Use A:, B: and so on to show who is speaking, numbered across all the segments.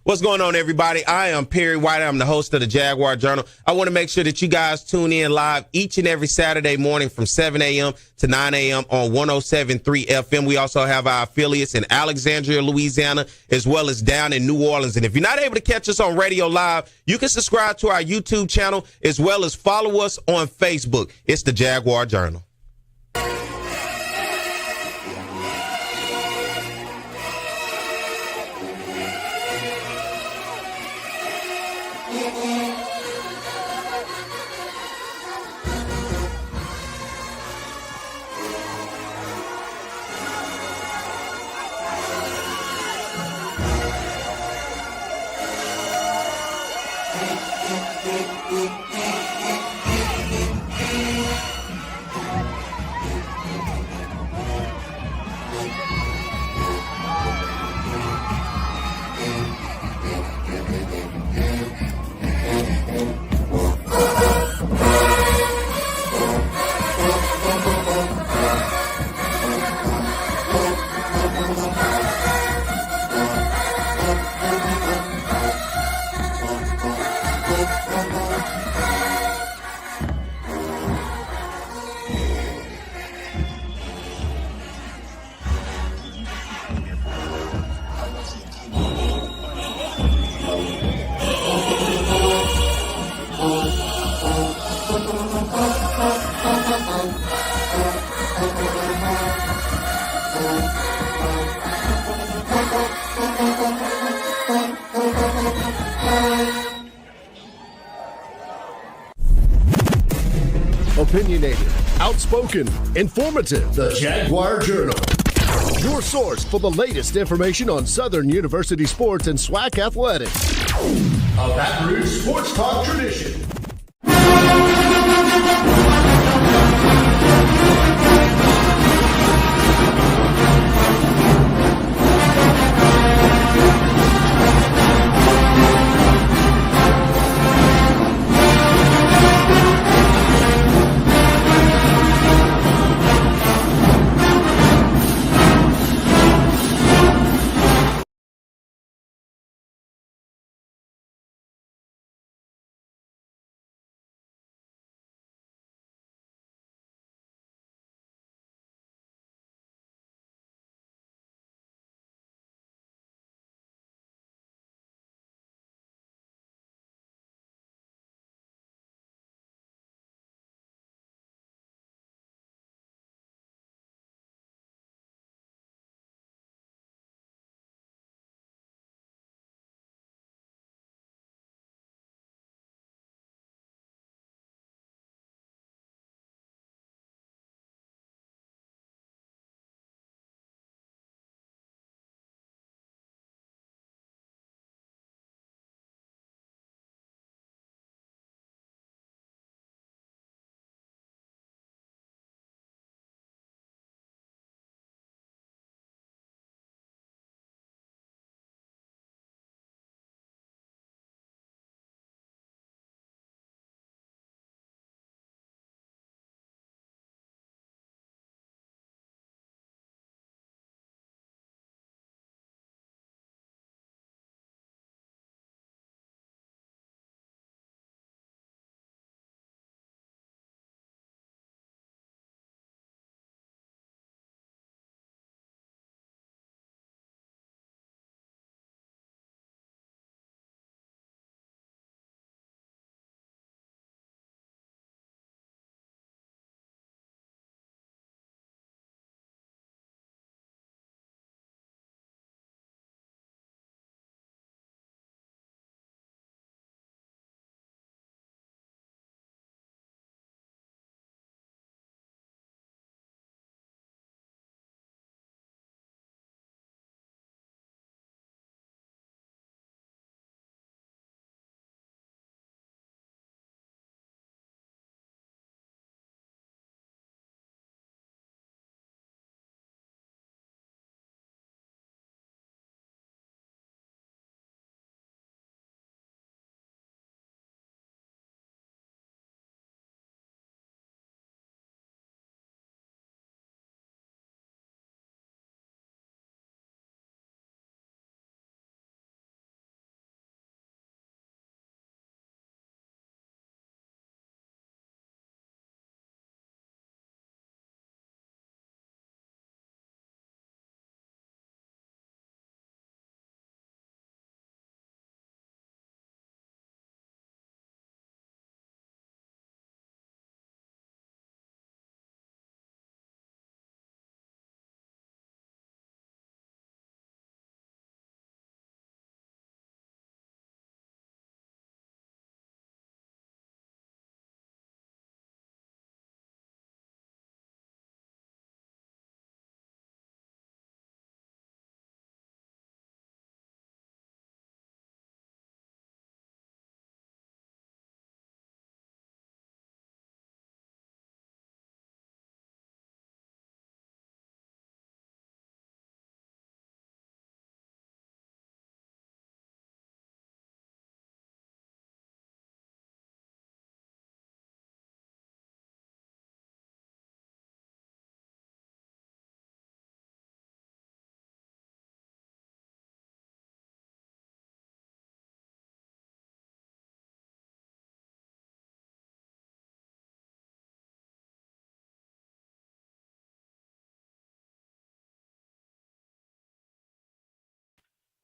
A: What's going on, everybody? I am Perry White. I'm the host of the Jaguar Journal. I want to make sure that you guys tune in live each and every Saturday morning from 7 a.m. to 9 a.m. on 107.3 FM. We also have our affiliates in Alexandria, Louisiana, as well as down in New Orleans. And if you're not able to catch us on radio live, you can subscribe to our YouTube channel as well as follow us on Facebook. It's the Jaguar Journal.
B: Opinionated, outspoken, informative. The Jaguar Journal. Your source for the latest information on Southern University sports and SWAC athletics. A Baton Rouge sports talk tradition.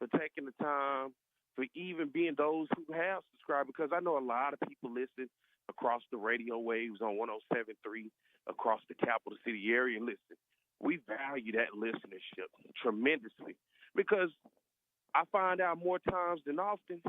C: for taking the time, for even being those who have subscribed, because I know a lot of people listen across the radio waves on 107.3 across the capital city area. Listen, we value that listenership tremendously because I find out more times than often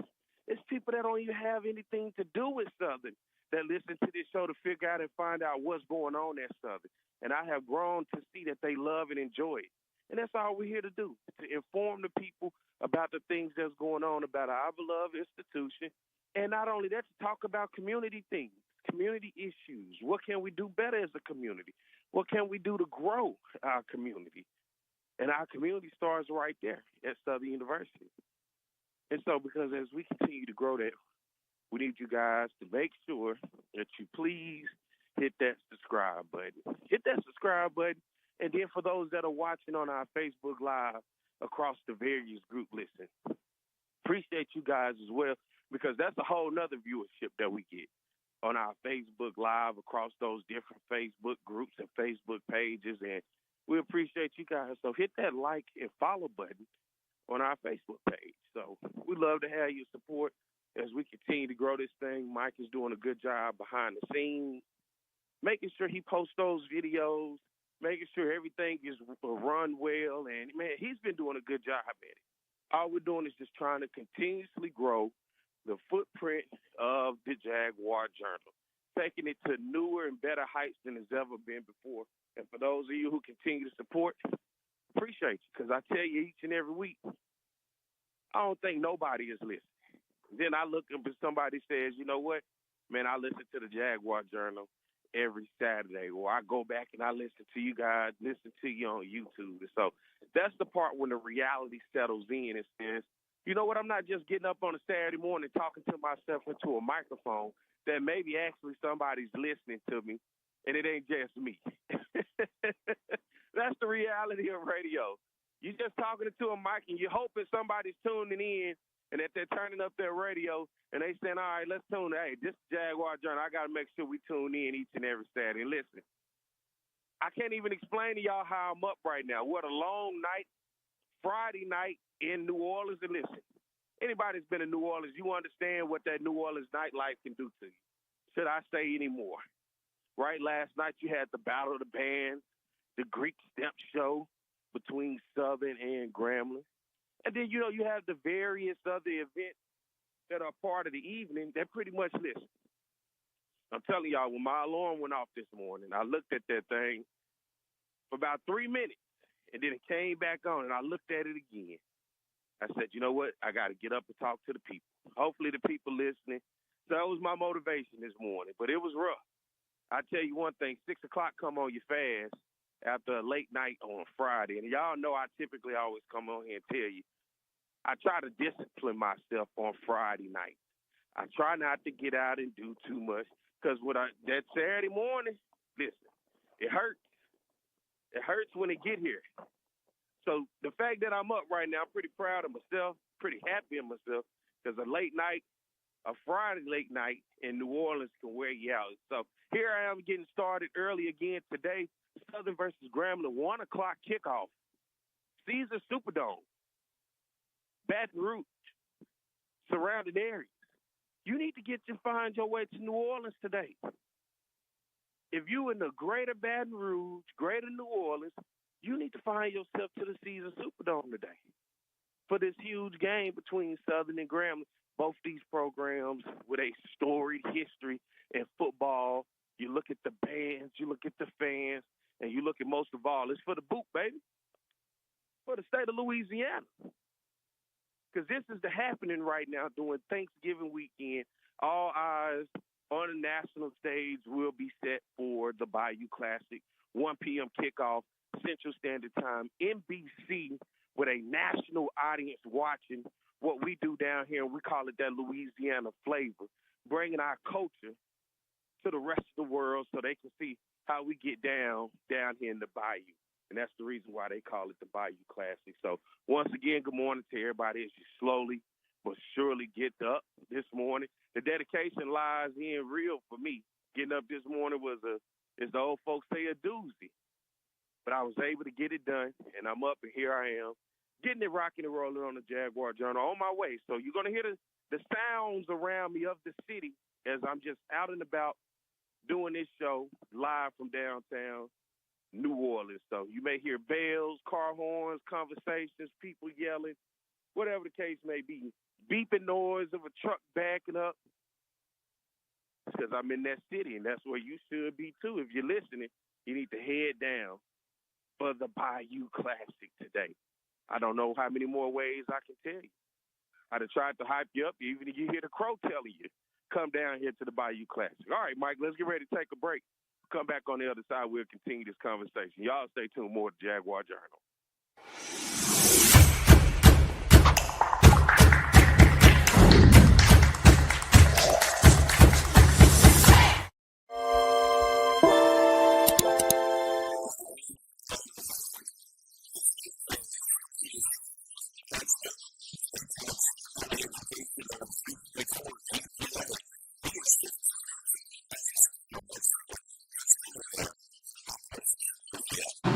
C: it's people that don't even have anything to do with Southern that listen to this show to figure out and find out what's going on at Southern. And I have grown to see that they love and enjoy it. And that's all we're here to do, to inform the people about the things that's going on about our beloved institution. And not only that, to talk about community things, community issues. What can we do better as a community? What can we do to grow our community? And our community starts right there at Southern University. And so because as we continue to grow that, we need you guys to make sure that you please hit that subscribe button. Hit that subscribe button. And then for those that are watching on our Facebook Live across the various group, listen, appreciate you guys as well, because that's a whole nother viewership that we get on our Facebook Live across those different Facebook groups and Facebook pages. And we appreciate you guys. So hit that like and follow button on our Facebook page. So we love to have your support as we continue to grow this thing. Mike is doing a good job behind the scenes, making sure he posts those videos, making sure everything is run well. And, man, he's been doing a good job at it. All we're doing is just trying to continuously grow the footprint of the Jaguar Journal, taking it to newer and better heights than it's ever been before. And for those of you who continue to support, appreciate you, because I tell you each and every week, I don't think nobody is listening. Then I look up and somebody says, you know what, man, I listen to the Jaguar Journal every Saturday, or I go back and I listen to you guys, listen to you on YouTube. And so that's the part when the reality settles in and says, you know what, I'm not just getting up on a Saturday morning talking to myself into a microphone, that maybe actually somebody's listening to me, and it ain't just me. That's the reality of radio. You're just talking to a mic, and you're hoping somebody's tuning in, and that they're turning up their radio, and they saying, all right, let's tune in. Hey, this is Jaguar Journal. I got to make sure we tune in each and every Saturday. And listen, I can't even explain to y'all how I'm up right now. What a long night, Friday night in New Orleans. And listen, anybody that's been in New Orleans, you understand what that New Orleans nightlife can do to you. Should I say any more? Right, last night you had the Battle of the Bands, the Greek Step Show between Southern and Grambling. And then, you know, you have the various other events that are part of the evening that pretty much listen. I'm telling y'all, when my alarm went off this morning, I looked at that thing for about 3 minutes, and then it came back on, and I looked at it again. I said, you know what? I got to get up and talk to the people. Hopefully the people listening. So that was my motivation this morning, but it was rough. I tell you one thing, 6 o'clock come on your fast after a late night on Friday. And y'all know I typically always come on here and tell you, I try to discipline myself on Friday night. I try not to get out and do too much, because that Saturday morning, listen, it hurts. It hurts when it get here. So the fact that I'm up right now, I'm pretty proud of myself, pretty happy in myself, because a Friday late night in New Orleans can wear you out. So here I am getting started early again today. Southern versus Grambling, 1 o'clock kickoff. Caesars Superdome. Baton Rouge. Surrounding areas. You need to find your way to New Orleans today. If you in the greater Baton Rouge, greater New Orleans, you need to find yourself to the Caesars Superdome today for this huge game between Southern and Grambling. Both these programs with a storied history in football. You look at the bands, you look at the fans, and you look at most of all, it's for the boot, baby, for the state of Louisiana. Because this is the happening right now during Thanksgiving weekend. All eyes on the national stage will be set for the Bayou Classic, 1 p.m. kickoff, Central Standard Time, NBC, with a national audience watching what we do down here, and we call it that Louisiana flavor, bringing our culture to the rest of the world so they can see how we get down here in the Bayou. And that's the reason why they call it the Bayou Classic. So once again, good morning to everybody as you slowly but surely get up this morning. The dedication lies in real for me. Getting up this morning was as the old folks say, a doozy. But I was able to get it done, and I'm up, and here I am. getting it rocking and rolling on the Jaguar Journal on my way. So you're going to hear the sounds around me of the city as I'm just out and about doing this show live from downtown New Orleans. So you may hear bells, car horns, conversations, people yelling, whatever the case may be. Beeping noise of a truck backing up. Because I'm in that city, and that's where you should be too. If you're listening, you need to head down for the Bayou Classic today. I don't know how many more ways I can tell you. I'd have tried to hype you up, even if you hear the crow telling you, come down here to the Bayou Classic. All right, Mike, let's get ready to take a break. Come back on the other side. We'll continue this conversation. Y'all stay tuned. More to Jaguar Journal.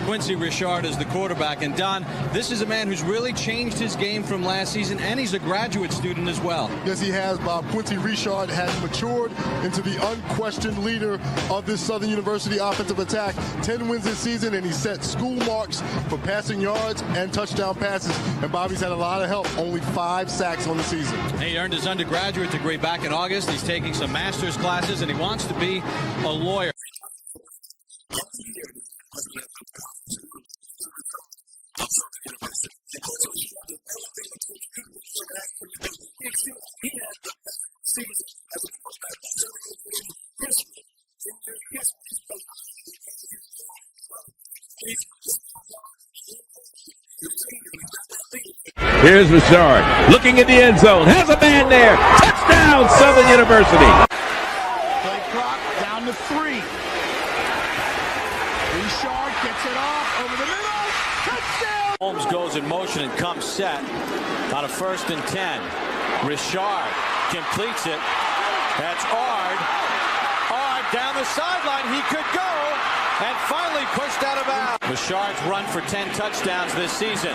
D: Quincy Richard is the quarterback. And Don, this is a man who's really changed his game from last season, and he's a graduate student as well.
E: Yes, he has, Bob. Quincy Richard has matured into the unquestioned leader of this Southern University offensive attack. 10 wins this season, and he set school marks for passing yards and touchdown passes. And Bobby's had a lot of help, only 5 sacks on the season.
D: He earned his undergraduate degree back in August. He's taking some master's classes, and he wants to be a lawyer.
F: Here's Richard looking in the end zone. Has a man there. Touchdown, Southern University.
E: Play clock down to 3. Richard gets it off over the middle. Touchdown!
D: Holmes goes in motion and comes set on a 1st and 10. Richard completes it. That's Ard. Ard down the sideline. He could go. And finally pushed out of bounds. Richard's run for 10 touchdowns this season.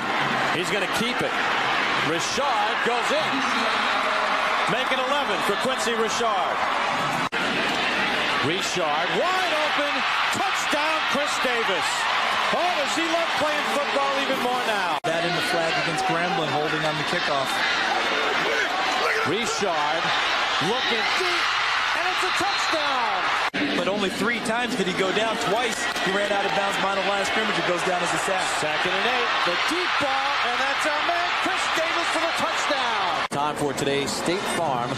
D: He's going to keep it. Richard goes in. Make it 11 for Quincy Richard. Richard wide open. Touchdown, Chris Davis. Oh, does he love playing football even more now?
G: That in the flag against Grambling, holding on the kickoff.
D: Richard looking deep, and it's a touchdown.
G: But only 3 times did he go down. Twice he ran out of bounds behind the line of scrimmage. It goes down as a sack.
D: 2nd and 8, the deep ball, and that's our man, Chris Davis, for the touchdown. Time for today's State Farm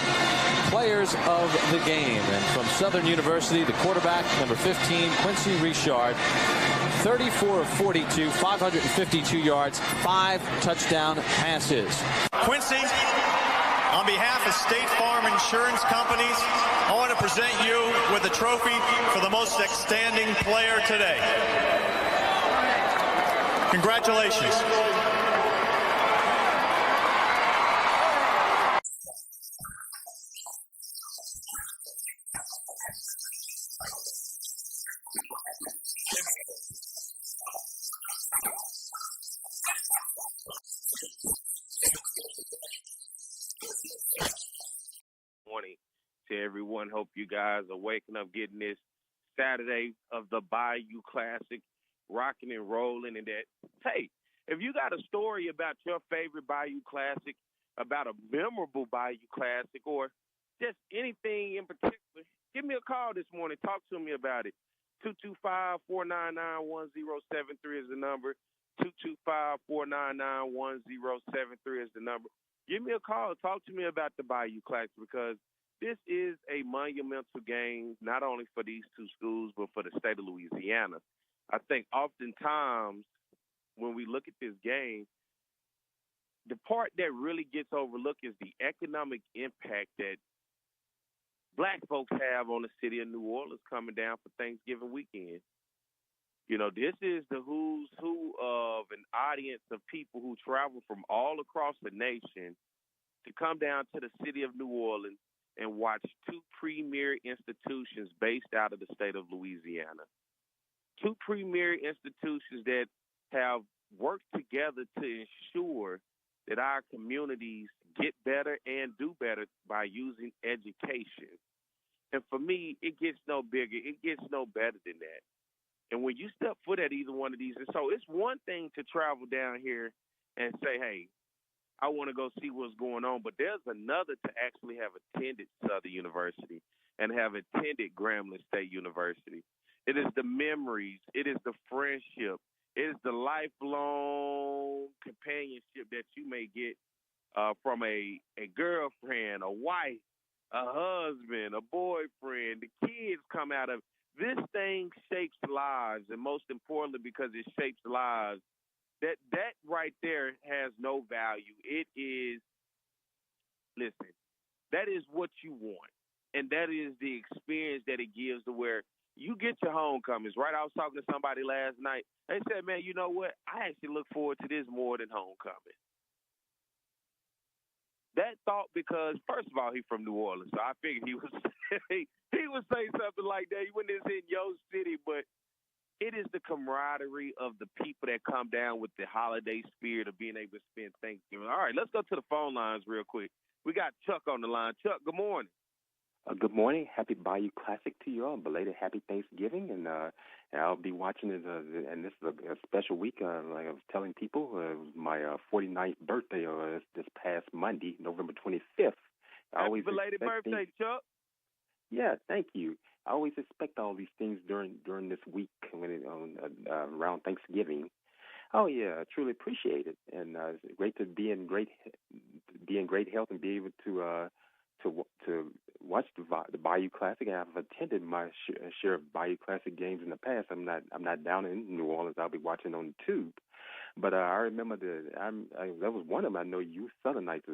D: Players of the Game. And from Southern University, the quarterback, number 15, Quincy Richard, 34 of 42, 552 yards, 5 touchdown passes.
H: Quincy, on behalf of State Farm Insurance Companies, I want to present you with a trophy for the most outstanding player today. Congratulations.
C: To everyone, hope you guys are waking up, getting this Saturday of the Bayou Classic, rocking and rolling. And that, hey, if you got a story about your favorite Bayou Classic, about a memorable Bayou Classic, or just anything in particular, give me a call this morning. Talk to me about it. 225-499-1073 is the number. 225-499-1073 is the number. Give me a call. Talk to me about the Bayou Classic, because this is a monumental game, not only for these two schools, but for the state of Louisiana. I think oftentimes when we look at this game, the part that really gets overlooked is the economic impact that black folks have on the city of New Orleans coming down for Thanksgiving weekend. You know, this is the who's who of an audience of people who travel from all across the nation to come down to the city of New Orleans and watch 2 premier institutions based out of the state of Louisiana. 2 premier institutions that have work together to ensure that our communities get better and do better by using education. And for me, it gets no bigger. It gets no better than that. And when you step foot at either one of these, and so it's one thing to travel down here and say, hey, I want to go see what's going on. But there's another to actually have attended Southern University and have attended Grambling State University. It is the memories. It is the friendship. It is the lifelong companionship that you may get from a girlfriend, a wife, a husband, a boyfriend. The kids come out of this thing shapes lives, and most importantly, because it shapes lives, that right there has no value. It is, listen, that is what you want, and that is the experience that it gives to where you get your homecomings, right? I was talking to somebody last night. They said, man, you know what? I actually look forward to this more than homecoming. That thought, because first of all, he's from New Orleans, so I figured he was he would say something like that when it's in your city. But it is the camaraderie of the people that come down with the holiday spirit of being able to spend Thanksgiving. All right, let's go to the phone lines real quick. We got Chuck on the line. Chuck, good morning.
I: Good morning. Happy Bayou Classic to you all. Belated Happy Thanksgiving. And I'll be watching it. And this is a special week. Like I was telling people, it was my 49th birthday this past Monday, November 25th.
C: Happy belated birthday, Chuck.
I: Yeah, thank you. I always expect all these things during this week when around Thanksgiving. Oh yeah, I truly appreciate it, and it's great to be in great health and be able to watch the Bayou Classic. I've attended my share of Bayou Classic games in the past. I'm not down in New Orleans. I'll be watching on the tube. But I remember that was one of them. I know you Southernites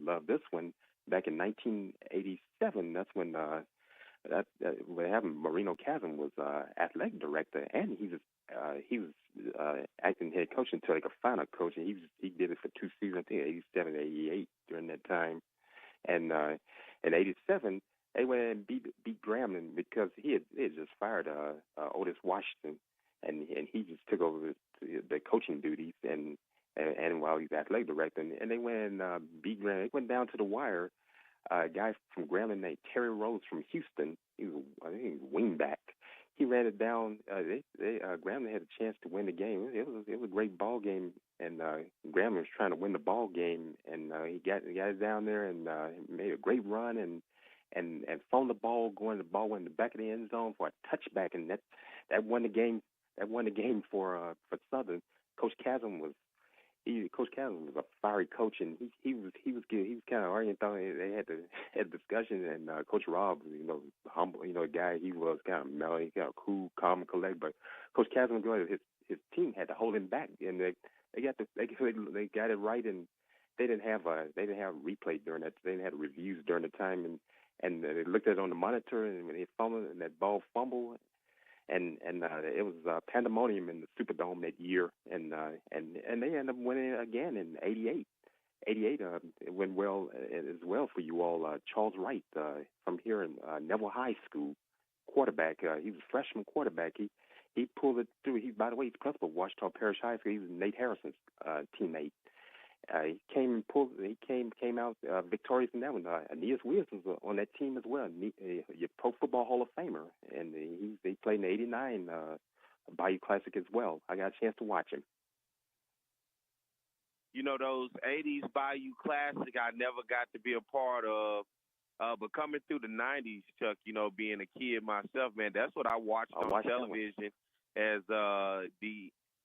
I: love this one. Back in 1987, that's when Marino Chasm was athletic director, and he was acting head coach until they could find a coach, and he did it for 2 seasons, I think 87, 88 during that time. And in 87, they went and beat Grambling because he had just fired Otis Washington, and he just took over the coaching duties and while he's athletic director, and they went and beat Grambling. They went down to the wire. A guy from Grambling named Terry Rose from Houston. I think he was wingback. He ran it down. Grambling had a chance to win the game. It was a great ball game, and Grambling was trying to win the ball game, and he got it down there and made a great run and phoned the ball. The ball went in the back of the end zone for a touchback, and that won the game. That won the game for Southern. Coach Chasm was a fiery coach, and he was good. He was kind of arguing. They had a discussion, and Coach Rob, humble, a guy. He was kind of mellow, kind of cool, calm, and collect. But Coach Chasm, his team had to hold him back, and they got it right, and they didn't have replay during that. They didn't have reviews during the time, and they looked at it on the monitor, and when they fumbled, and that ball fumbled. And it was pandemonium in the Superdome that year, and they ended up winning again in '88. '88 it went well as well for you all. Charles Wright from here in Neville High School, quarterback. He was a freshman quarterback. He pulled it through. By the way, he's principal of Washita Parish High School. He was Nate Harrison's teammate. He came out victorious in that one. Aeneas Williams was on that team as well. Your Pro Football Hall of Famer, and they played in the '89 Bayou Classic as well. I got a chance to watch him.
C: Those '80s Bayou Classic, I never got to be a part of. But coming through the '90s, Chuck, being a kid myself, man, that's what I watched on television as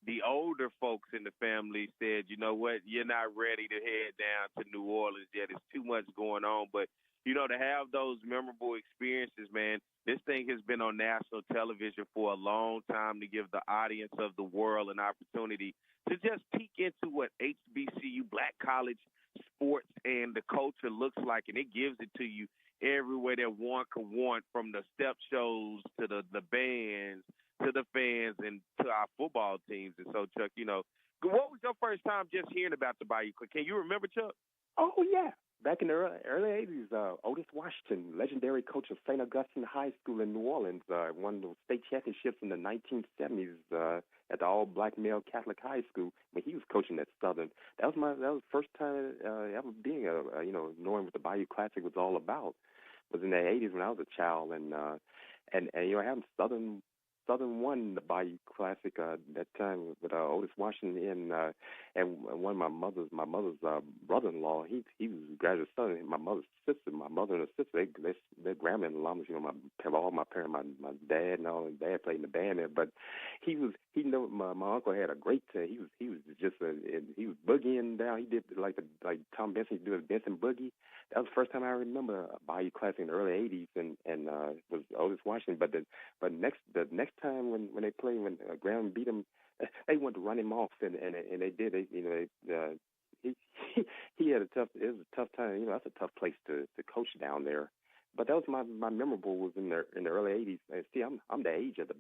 C: the older folks in the family said, you know what, you're not ready to head down to New Orleans yet. There's too much going on. But, to have those memorable experiences, man, this thing has been on national television for a long time to give the audience of the world an opportunity to just peek into what HBCU, Black college sports, and the culture looks like. And it gives it to you everywhere that one could want, from the step shows to the bands, to the fans, and to our football teams. And so, Chuck, what was your first time just hearing about the Bayou? Can you remember, Chuck?
I: Oh, yeah. Back in the early 80s, Otis Washington, legendary coach of St. Augustine High School in New Orleans, won the state championships in the 1970s at the all-black male Catholic high school when he was coaching at Southern. That was the first time ever being knowing what the Bayou Classic was all about. Was in the 80s when I was a child, and having Southern won the Bayou Classic that time with Otis Washington and one of my mother's brother-in-law. He was a graduate student. My mother and her sister, they're Grambling alums. All my parents, my dad and all. And dad played in the band there, but my uncle had a great. He was boogieing down. He did like Tom Benson do his Benson boogie. That was the first time I remember a Bayou Classic in the early 80s, and was Otis Washington. But the next time when they played, when Graham beat him, they wanted to run him off, and they did. He had it was a tough time. That's a tough place to coach down there. But that was my memorable was in the early 80s. See, I'm the age of the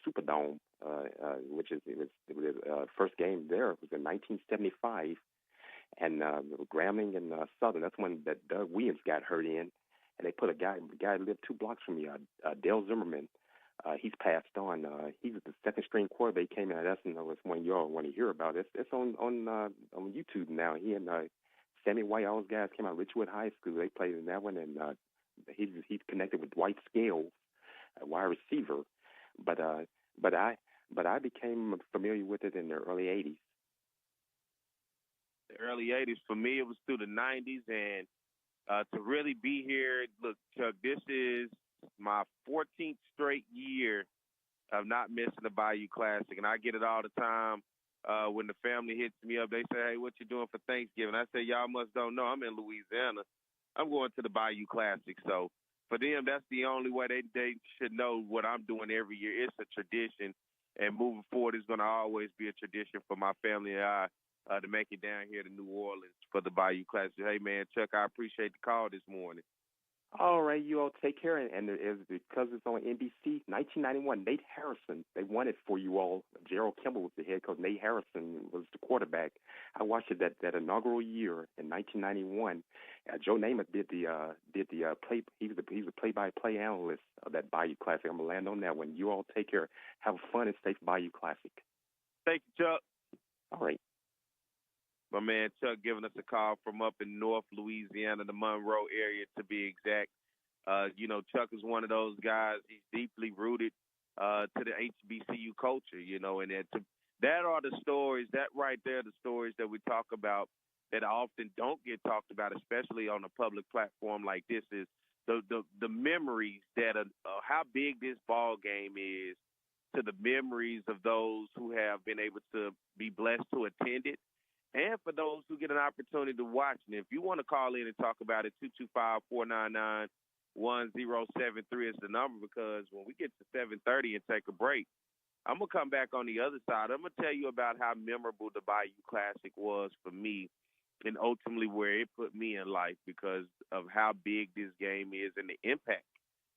I: Superdome, which is the first game there was in 1975. And Grambling and Southern, that's when that Doug Williams got hurt in, and they put a guy who lived 2 blocks from me, Dale Zimmerman. He's passed on. He was the second string quarterback. He came out. That's one you all want to hear about. It's on YouTube now. He and Sammy White, all those guys came out of Richwood High School. They played in that one, and he's connected with Dwight Scales, a wide receiver. But I became familiar with it in the early 80s.
C: The early 80s, for me, it was through the 90s. And to really be here, look, Chuck, this is my 14th straight year of not missing the Bayou Classic. And I get it all the time when the family hits me up. They say, hey, what you doing for Thanksgiving? I say, y'all must don't know. I'm in Louisiana. I'm going to the Bayou Classic. So for them, that's the only way they should know what I'm doing every year. It's a tradition. And moving forward, it's going to always be a tradition for my family and I to make it down here to New Orleans for the Bayou Classic. Hey, man, Chuck, I appreciate the call this morning.
I: All right, you all take care. And because it's on NBC, 1991, Nate Harrison, they won it for you all. Gerald Kimball was the head coach. Nate Harrison was the quarterback. I watched it that inaugural year in 1991. Joe Namath did the play. He was a play-by-play analyst of that Bayou Classic. I'm gonna land on that one. You all take care. Have a fun and safe Bayou Classic.
C: Thank you, Chuck.
I: All right.
C: My man Chuck giving us a call from up in North Louisiana, the Monroe area to be exact. Chuck is one of those guys. He's deeply rooted to the HBCU culture, and that are the stories, that right there, the stories that we talk about that often don't get talked about, especially on a public platform like this, is the memories that how big this ball game is to the memories of those who have been able to be blessed to attend it. And for those who get an opportunity to watch, and if you want to call in and talk about it, 225-499-1073 is the number, because when we get to 7:30 and take a break, I'm going to come back on the other side. I'm going to tell you about how memorable the Bayou Classic was for me and ultimately where it put me in life because of how big this game is and the impact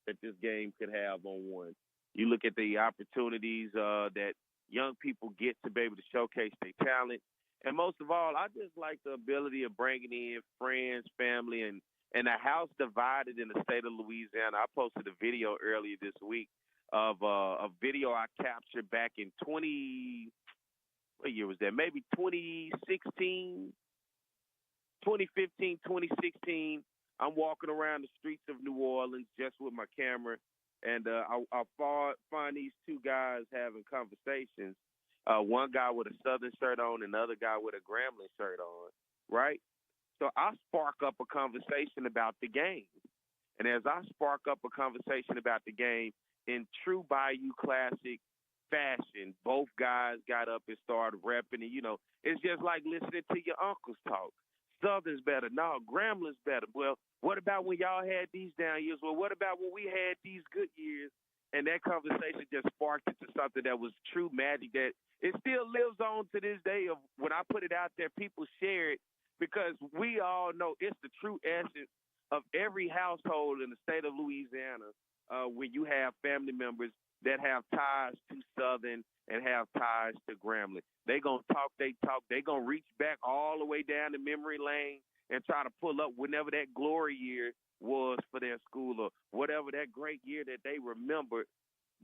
C: that this game could have on one. You look at the opportunities that young people get to be able to showcase their talent. And most of all, I just like the ability of bringing in friends, family, and a house divided in the state of Louisiana. I posted a video earlier this week of a video I captured back in what year was that? Maybe 2016, 2015, 2016. I'm walking around the streets of New Orleans just with my camera, and I find these two guys having conversations. One guy with a Southern shirt on, and another guy with a Grambling shirt on, right? So I spark up a conversation about the game. And as I spark up a conversation about the game, in true Bayou Classic fashion, both guys got up and started repping. And, it's just like listening to your uncles talk. Southern's better. No, Grambling's better. Well, what about when y'all had these down years? Well, what about when we had these good years? And that conversation just sparked into something that was true magic that it still lives on to this day. Of when I put it out there, people share it because we all know it's the true essence of every household in the state of Louisiana when you have family members that have ties to Southern and have ties to Grambling. They going to talk, they talk. They going to reach back all the way down to memory lane and try to pull up whenever that glory year was for their school or whatever that great year that they remembered,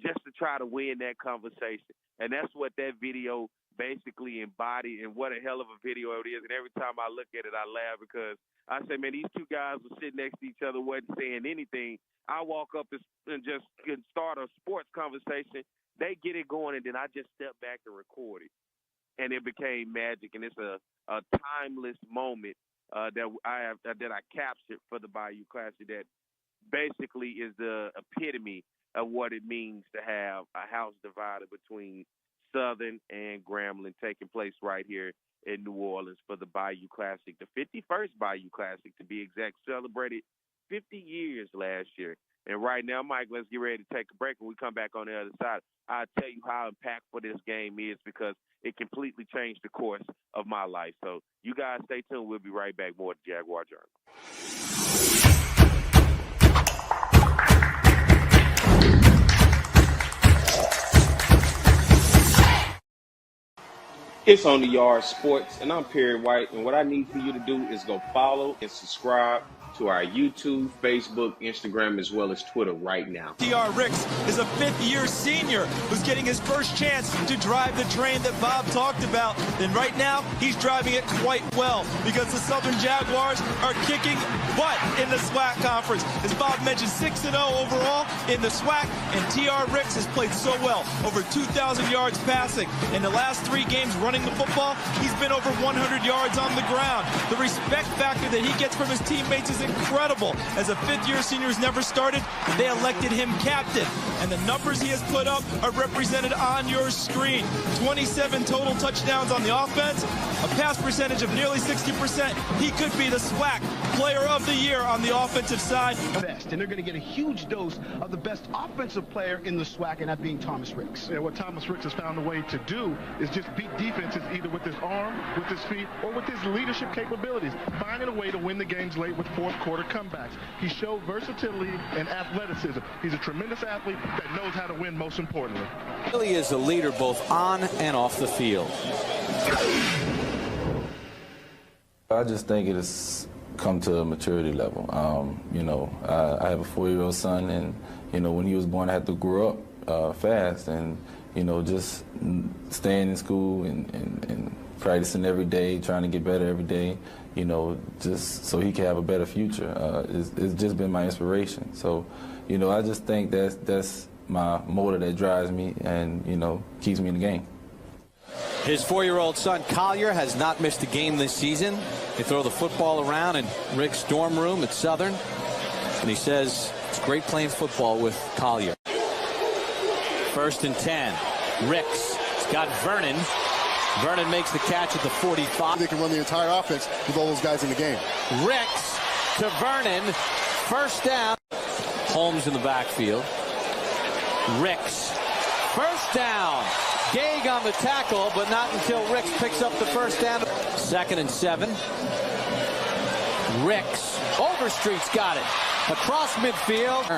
C: just to try to win that conversation. And that's what that video basically embodied, and what a hell of a video it is. And every time I look at it, I laugh, because I say, man, these two guys were sitting next to each other, wasn't saying anything. I walk up and just start a sports conversation. They get it going, and then I just step back and record it. And it became magic, and it's a timeless moment that I captured for the Bayou Classic that basically is the epitome of what it means to have a house divided between Southern and Grambling, taking place right here in New Orleans for the Bayou Classic, the 51st Bayou Classic to be exact, celebrated 50 years last year. And right now, Mike, let's get ready to take a break. When we come back on the other side, I'll tell you how impactful this game is, because it completely changed the course of my life. So you guys stay tuned. We'll be right back. More at the Jaguar Journal. It's On the Yard Sports, and I'm Perry White, and what I need for you to do is go follow and subscribe to our YouTube, Facebook, Instagram, as well as Twitter right now.
G: T.R. Ricks is a fifth-year senior who's getting his first chance to drive the train that Bob talked about. And right now, he's driving it quite well, because the Southern Jaguars are kicking butt in the SWAC conference. As Bob mentioned, 6-0 overall in the SWAC, and T.R. Ricks has played so well, over 2,000 yards passing. In the last 3 games running the football, he's been over 100 yards on the ground. The respect factor that he gets from his teammates is incredible. As a fifth-year senior who's never started, they elected him captain. And the numbers he has put up are represented on your screen. 27 total touchdowns on the offense, a pass percentage of nearly 60%. He could be the SWAC Player of the Year on the offensive side.
J: Best, and they're going to get a huge dose of the best offensive player in the SWAC, and that being Thomas Ricks.
E: Yeah, what Thomas Ricks has found a way to do is just beat defenses either with his arm, with his feet, or with his leadership capabilities, finding a way to win the games late with fourth-quarter comebacks. He showed versatility and athleticism. He's a tremendous athlete that knows how to win, most importantly.
D: He really is a leader both on and off the field.
K: I just think it has come to a maturity level. I have a 4-year-old son, and, when he was born, I had to grow up fast, and, just staying in school and practicing every day, trying to get better every day, just so he can have a better future. It's just been my inspiration. So, I just think that's my motor that drives me and, keeps me in the game.
D: His 4-year-old son, Collier, has not missed a game this season. They throw the football around in Rick's dorm room at Southern, and he says it's great playing football with Collier. 1st and 10. Ricks. He's got Vernon. Vernon makes the catch at the 45.
E: They can run the entire offense with all those guys in the game.
D: Ricks to Vernon. 1st down. Holmes in the backfield. Ricks. 1st down. Gage on the tackle, but not until Ricks picks up the 1st down. 2nd and 7. Ricks. Overstreet's got it. Across midfield.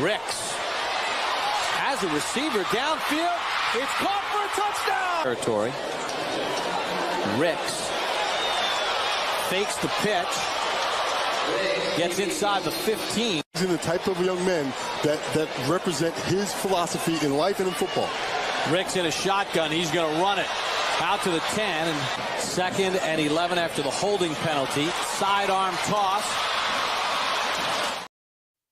D: Ricks. As a receiver downfield. It's caught for a touchdown. Territory. Ricks fakes the pitch. Gets inside the 15.
E: He's in the type of young men that represent his philosophy in life and in football.
D: Ricks in a shotgun. He's going to run it out to the 10. And 2nd and 11 after the holding penalty. Sidearm toss.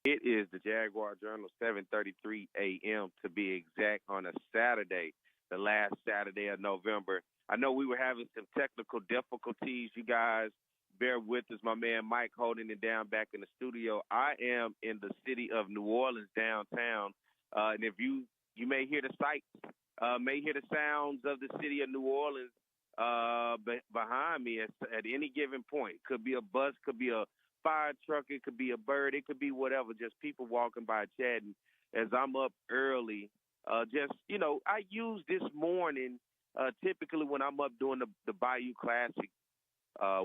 C: It is the Jaguar Journal, 7:33 a.m. to be exact, on a Saturday, the last Saturday of November. I know we were having some technical difficulties. You guys bear with us. My man Mike holding it down back in the studio. I am in the city of New Orleans downtown, and if you may hear the sights, may hear the sounds of the city of New Orleans behind me at any given point. Could be a bus, could be a fire truck, it could be a bird, it could be whatever, just people walking by chatting as I'm up early. I use this morning, typically when I'm up doing the Bayou Classic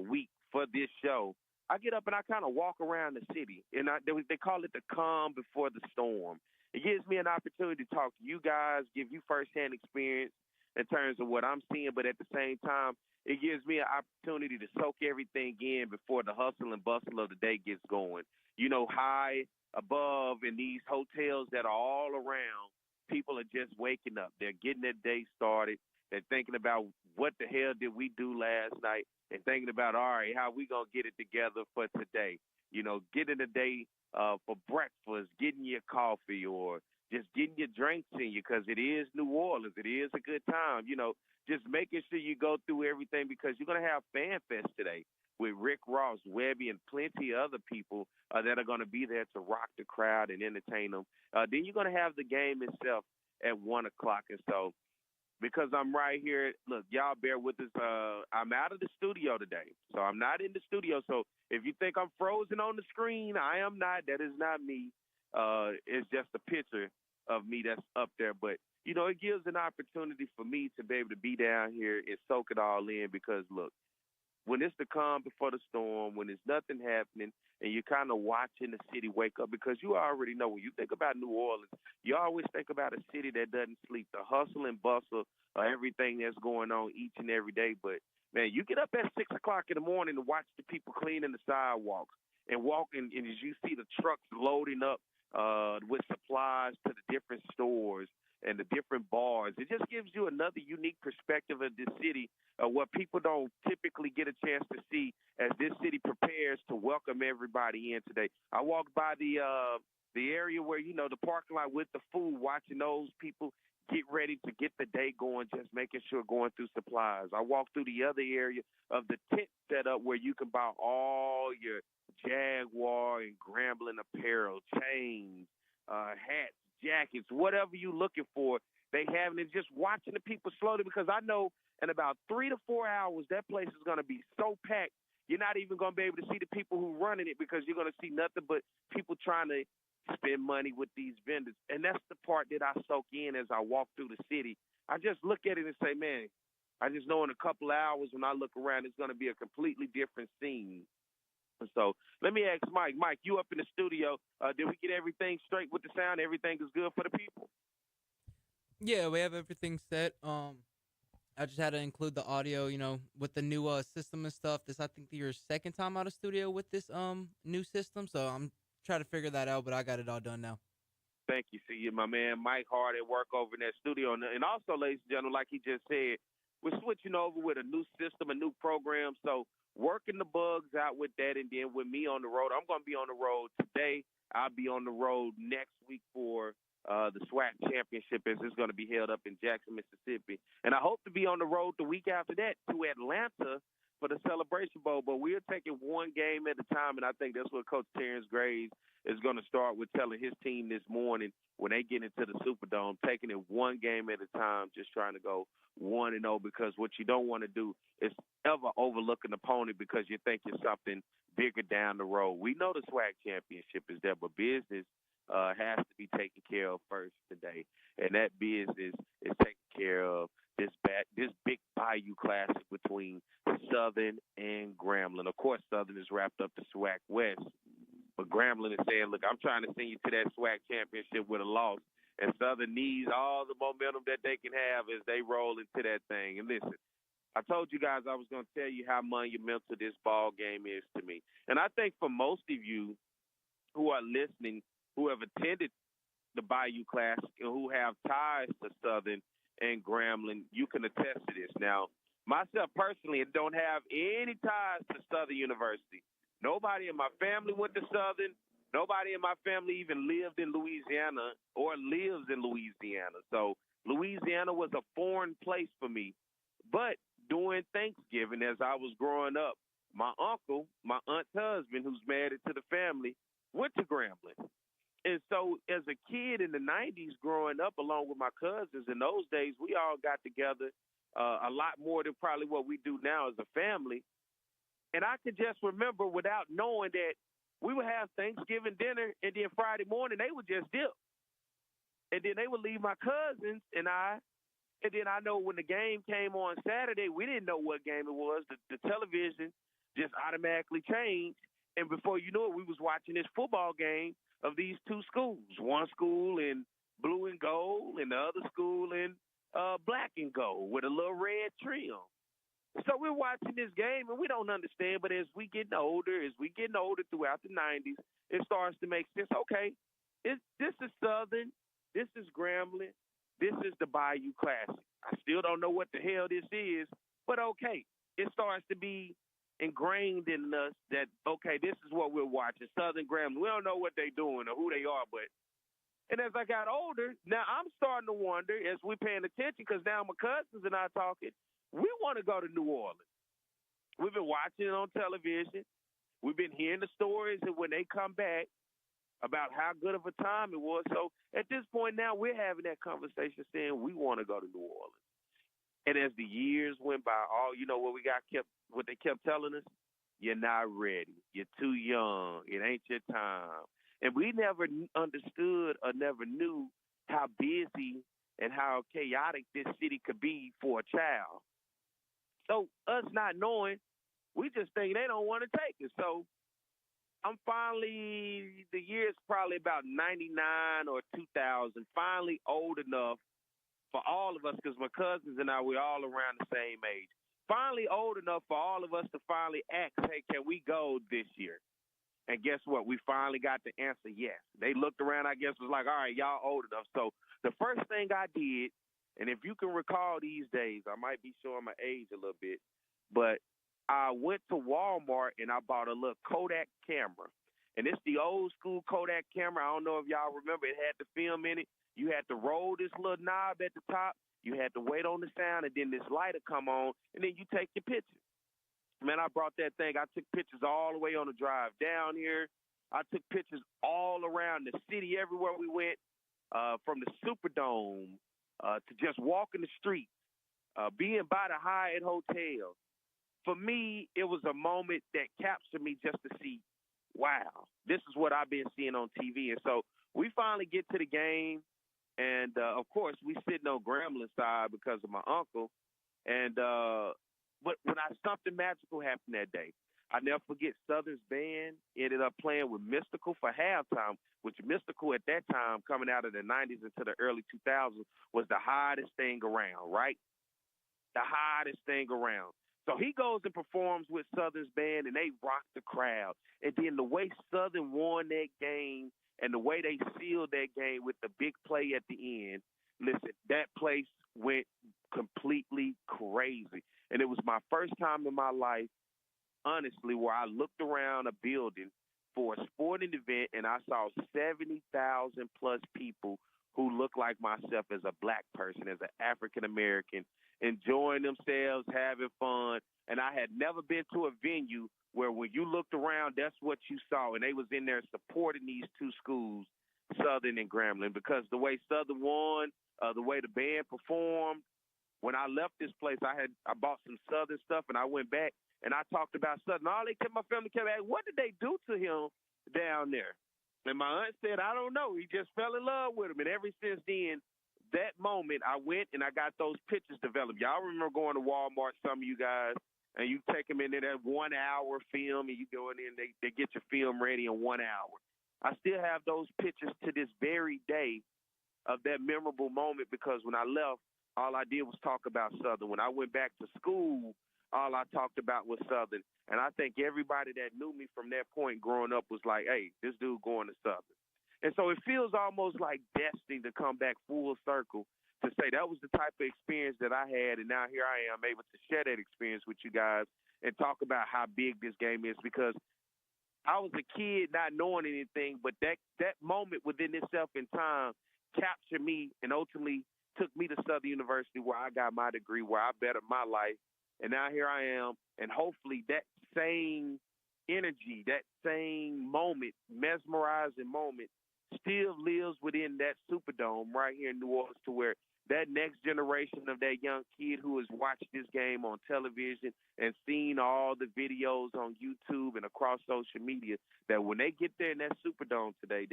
C: week for this show, I get up and I kind of walk around the city, and they call it the calm before the storm. It gives me an opportunity to talk to you guys, give you firsthand experience, in terms of what I'm seeing, but at the same time, it gives me an opportunity to soak everything in before the hustle and bustle of the day gets going. You know, high above in these hotels that are all around, people are just waking up. They're getting their day started. They're thinking about what the hell did we do last night, and thinking about, all right, how we going to get it together for today. You know, getting a day for breakfast, getting your coffee, or just getting your drinks in you, because it is New Orleans. It is a good time. You know, just making sure you go through everything, because you're going to have Fan Fest today with Rick Ross, Webby, and plenty of other people that are going to be there to rock the crowd and entertain them. Then you're going to have the game itself at 1 o'clock. And so, because I'm right here, look, y'all bear with us. I'm out of the studio today, so I'm not in the studio. So if you think I'm frozen on the screen, I am not. That is not me. It's just a picture of me that's up there. But, you know, it gives an opportunity for me to be able to be down here and soak it all in, because, look, when it's the calm before the storm, when there's nothing happening, and you're kind of watching the city wake up, because you already know when you think about New Orleans, you always think about a city that doesn't sleep, the hustle and bustle of everything that's going on each and every day. But, man, you get up at 6 o'clock in the morning to watch the people cleaning the sidewalks and walking, and as you see the trucks loading up with supplies to the different stores and the different bars, it just gives you another unique perspective of this city, what people don't typically get a chance to see as this city prepares to welcome everybody in today. I walked by the area where, you know, the parking lot with the food, watching those people get ready to get the day going, just making sure going through supplies. I walked through the other area of the tent setup where you can buy all your Jaguar and Grambling apparel, chains, hats, jackets, whatever you're looking for, they have it. And just watching the people slowly, because I know in about 3 to 4 hours, that place is going to be so packed, you're not even going to be able to see the people who running it, because you're going to see nothing but people trying to spend money with these vendors. And that's the part that I soak in as I walk through the city. I just look at it and say, man, I just know in a couple of hours when I look around, it's going to be a completely different scene. So let me ask Mike. Mike, you up in the studio. Did we get everything straight with the sound? Everything is good for the people?
L: Yeah, we have everything set. I just had to include the audio, you know, with the new system and stuff. This, I think, your second time out of studio with this new system. So I'm trying to figure that out, but I got it all done now.
C: Thank you. See you, my man Mike, hard at work over in that studio. And also, ladies and gentlemen, like he just said, we're switching over with a new system, a new program. So working the bugs out with that, and then with me on the road. I'm going to be on the road today. I'll be on the road next week for the SWAC championship, as it's going to be held up in Jackson, Mississippi. And I hope to be on the road the week after that to Atlanta for the Celebration Bowl. But we're taking one game at a time, and I think that's what Coach Terrence Graves is going to start with, telling his team this morning when they get into the Superdome, taking it one game at a time, just trying to go 1-0, because what you don't want to do is ever overlook an opponent because you think it's something bigger down the road. We know the SWAC championship is there, but business has to be taken care of first today, and that business is taken care of this big Bayou Classic between Southern and Grambling. Of course, Southern is wrapped up the SWAC West, but Grambling is saying, look, I'm trying to send you to that SWAC championship with a loss, and Southern needs all the momentum that they can have as they roll into that thing. And listen, I told you guys I was going to tell you how monumental this ball game is to me. And I think for most of you who are listening, who have attended the Bayou Classic and who have ties to Southern and Grambling, you can attest to this. Now, myself personally, I don't have any ties to Southern University. Nobody in my family went to Southern. Nobody in my family even lived in Louisiana or lives in Louisiana. So Louisiana was a foreign place for me. But during Thanksgiving, as I was growing up, my uncle, my aunt's husband, who's married to the family, went to Grambling. And so as a kid in the 90s growing up along with my cousins, in those days, we all got together a lot more than probably what we do now as a family. And I could just remember, without knowing, that we would have Thanksgiving dinner, and then Friday morning they would just dip. And then they would leave my cousins and I. And then I know when the game came on Saturday, we didn't know what game it was. The television just automatically changed. And before you knew it, we was watching this football game of these two schools. One school in blue and gold and the other school in black and gold with a little red trim. So we're watching this game, and we don't understand, but as we getting older throughout the 90s, it starts to make sense. Okay, this is Southern, this is Grambling, this is the Bayou Classic. I still don't know what the hell this is, but okay, it starts to be ingrained in us that, okay, this is what we're watching, Southern Grambling. We don't know what they're doing or who they are, but and as I got older, now I'm starting to wonder as we're paying attention, because now my cousins and I talking, we want to go to New Orleans. We've been watching it on television. We've been hearing the stories and when they come back about how good of a time it was. So at this point now, we're having that conversation saying we want to go to New Orleans. And as the years went by, you know what they kept telling us? You're not ready. You're too young. It ain't your time. And we never understood or never knew how busy and how chaotic this city could be for a child. So us not knowing, we just think they don't want to take it. So I'm finally, the year is probably about 99 or 2000, finally old enough for all of us, because my cousins and I, we're all around the same age. Finally old enough for all of us to finally ask, hey, can we go this year? And guess what? We finally got the answer, yes. They looked around, I guess, was like, all right, y'all old enough. So the first thing I did, and if you can recall these days, I might be showing my age a little bit, but I went to Walmart and I bought a little Kodak camera. And it's the old school Kodak camera. I don't know if y'all remember. It had the film in it. You had to roll this little knob at the top. You had to wait on the sound, and then this light would come on, and then you take your picture. Man, I brought that thing. I took pictures all the way on the drive down here. I took pictures all around the city, everywhere we went, from the Superdome to just walking the streets, being by the Hyatt Hotel. For me, it was a moment that captured me just to see, wow, this is what I've been seeing on TV. And so we finally get to the game, and, of course, we sitting on Grambling side because of my uncle. And but something magical happened that day. I never forget Southern's band ended up playing with Mystical for halftime, which Mystical at that time, coming out of the 90s into the early 2000s, was the hottest thing around, right? The hottest thing around. So he goes and performs with Southern's band, and they rock the crowd. And then the way Southern won that game and the way they sealed that game with the big play at the end, listen, that place went completely crazy. And it was my first time in my life, honestly, where I looked around a building for a sporting event and I saw 70,000 plus people who looked like myself as a black person, as an African American, enjoying themselves, having fun. And I had never been to a venue where when you looked around, that's what you saw. And they was in there supporting these two schools, Southern and Grambling, because the way Southern won, the way the band performed. When I left this place, I bought some Southern stuff, and I went back, and I talked about Southern. My family kept asking, what did they do to him down there? And my aunt said, I don't know. He just fell in love with him. And ever since then, that moment, I went and I got those pictures developed. Y'all remember going to Walmart, some of you guys, and you take them in there, that 1 hour film, and you go in there and they get your film ready in 1 hour. I still have those pictures to this very day of that memorable moment, because when I left, all I did was talk about Southern. When I went back to school, all I talked about was Southern. And I think everybody that knew me from that point growing up was like, hey, this dude going to Southern. And so it feels almost like destiny to come back full circle to say that was the type of experience that I had, and now here I am able to share that experience with you guys and talk about how big this game is, because I was a kid not knowing anything, but that moment within itself in time captured me and ultimately took me to Southern University, where I got my degree, where I bettered my life. And now here I am, and hopefully that same energy, that same moment, mesmerizing moment, still lives within that Superdome right here in New Orleans, to where that next generation of that young kid who has watched this game on television and seen all the videos on YouTube and across social media, that when they get there in that Superdome today,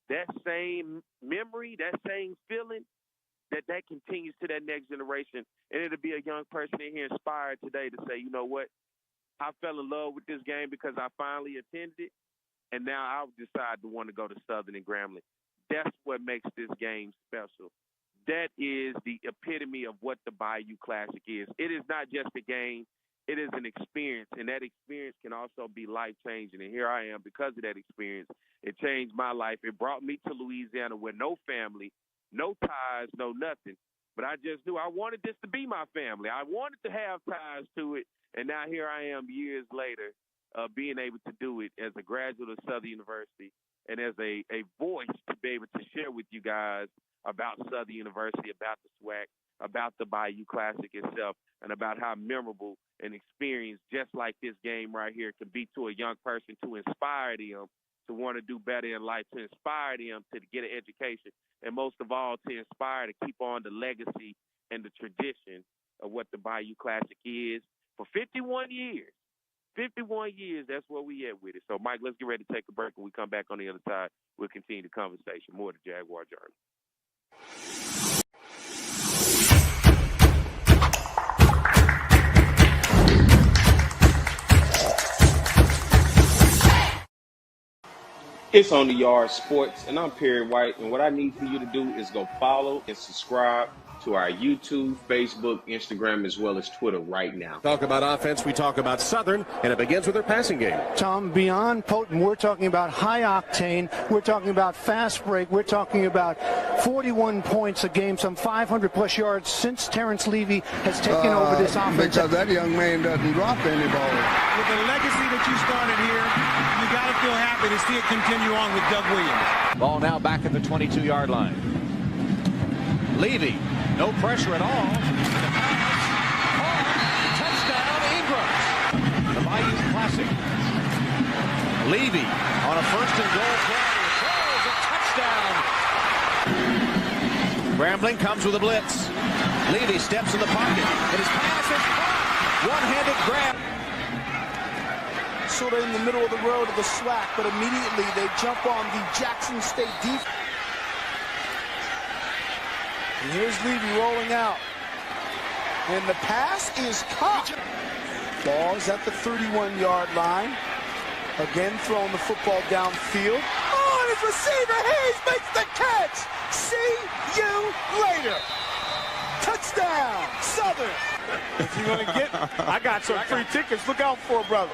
C: that same memory, that same feeling, that continues to that next generation. And it'll be a young person in here inspired today to say, you know what, I fell in love with this game because I finally attended it, and now I'll decide to want to go to Southern and Grambling. That's what makes this game special. that is the epitome of what the Bayou Classic is. It is not just a game. It is an experience, and that experience can also be life-changing. And here I am because of that experience. It changed my life. It brought me to Louisiana with no family, no ties, no nothing. But I just knew I wanted this to be my family. I wanted to have ties to it, and now here I am years later being able to do it as a graduate of Southern University and as a voice to be able to share with you guys about Southern University, about the SWAC, about the Bayou Classic itself, and about how memorable an experience just like this game right here can be to a young person, to inspire them to want to do better in life, to inspire them to get an education, and most of all, to inspire to keep on the legacy and the tradition of what the Bayou Classic is for 51 years. 51 years, that's where we at with it. So, Mike, let's get ready to take a break. When we come back on the other side, we'll continue the conversation. More of the Jaguar Journal. It's On the Yard Sports, and I'm Perry White, and what I need for you to do is go follow and subscribe to our YouTube, Facebook, Instagram, as well as Twitter right now.
M: Talk about offense, we talk about Southern, and it begins with their passing game.
N: Tom, beyond potent, we're talking about high octane, we're talking about fast break, we're talking about 41 points a game, some 500-plus yards since Terrence Levy has taken over this offense.
O: Because that young man doesn't drop any ball.
P: With the legacy that you started here, you got to feel happy to see it continue on with Doug Williams.
F: Ball now back at the 22-yard line. Levy, no pressure at all. Touchdown, Ingram. The Bayou Classic. Levy on a first and goal play. Throws a touchdown. Grambling comes with a blitz. Levy steps in the pocket. And his pass is caught. One-handed grab.
J: Sort of in the middle of the road of the SWAC, but immediately they jump on the Jackson State defense. And here's Levy rolling out. And the pass is caught. Ball is at the 31-yard line. Again throwing the football downfield. Oh, and his receiver, Hayes, makes the catch. See you later. Touchdown, Southern. If you're going to get, I got some free tickets. Look out for it, brother.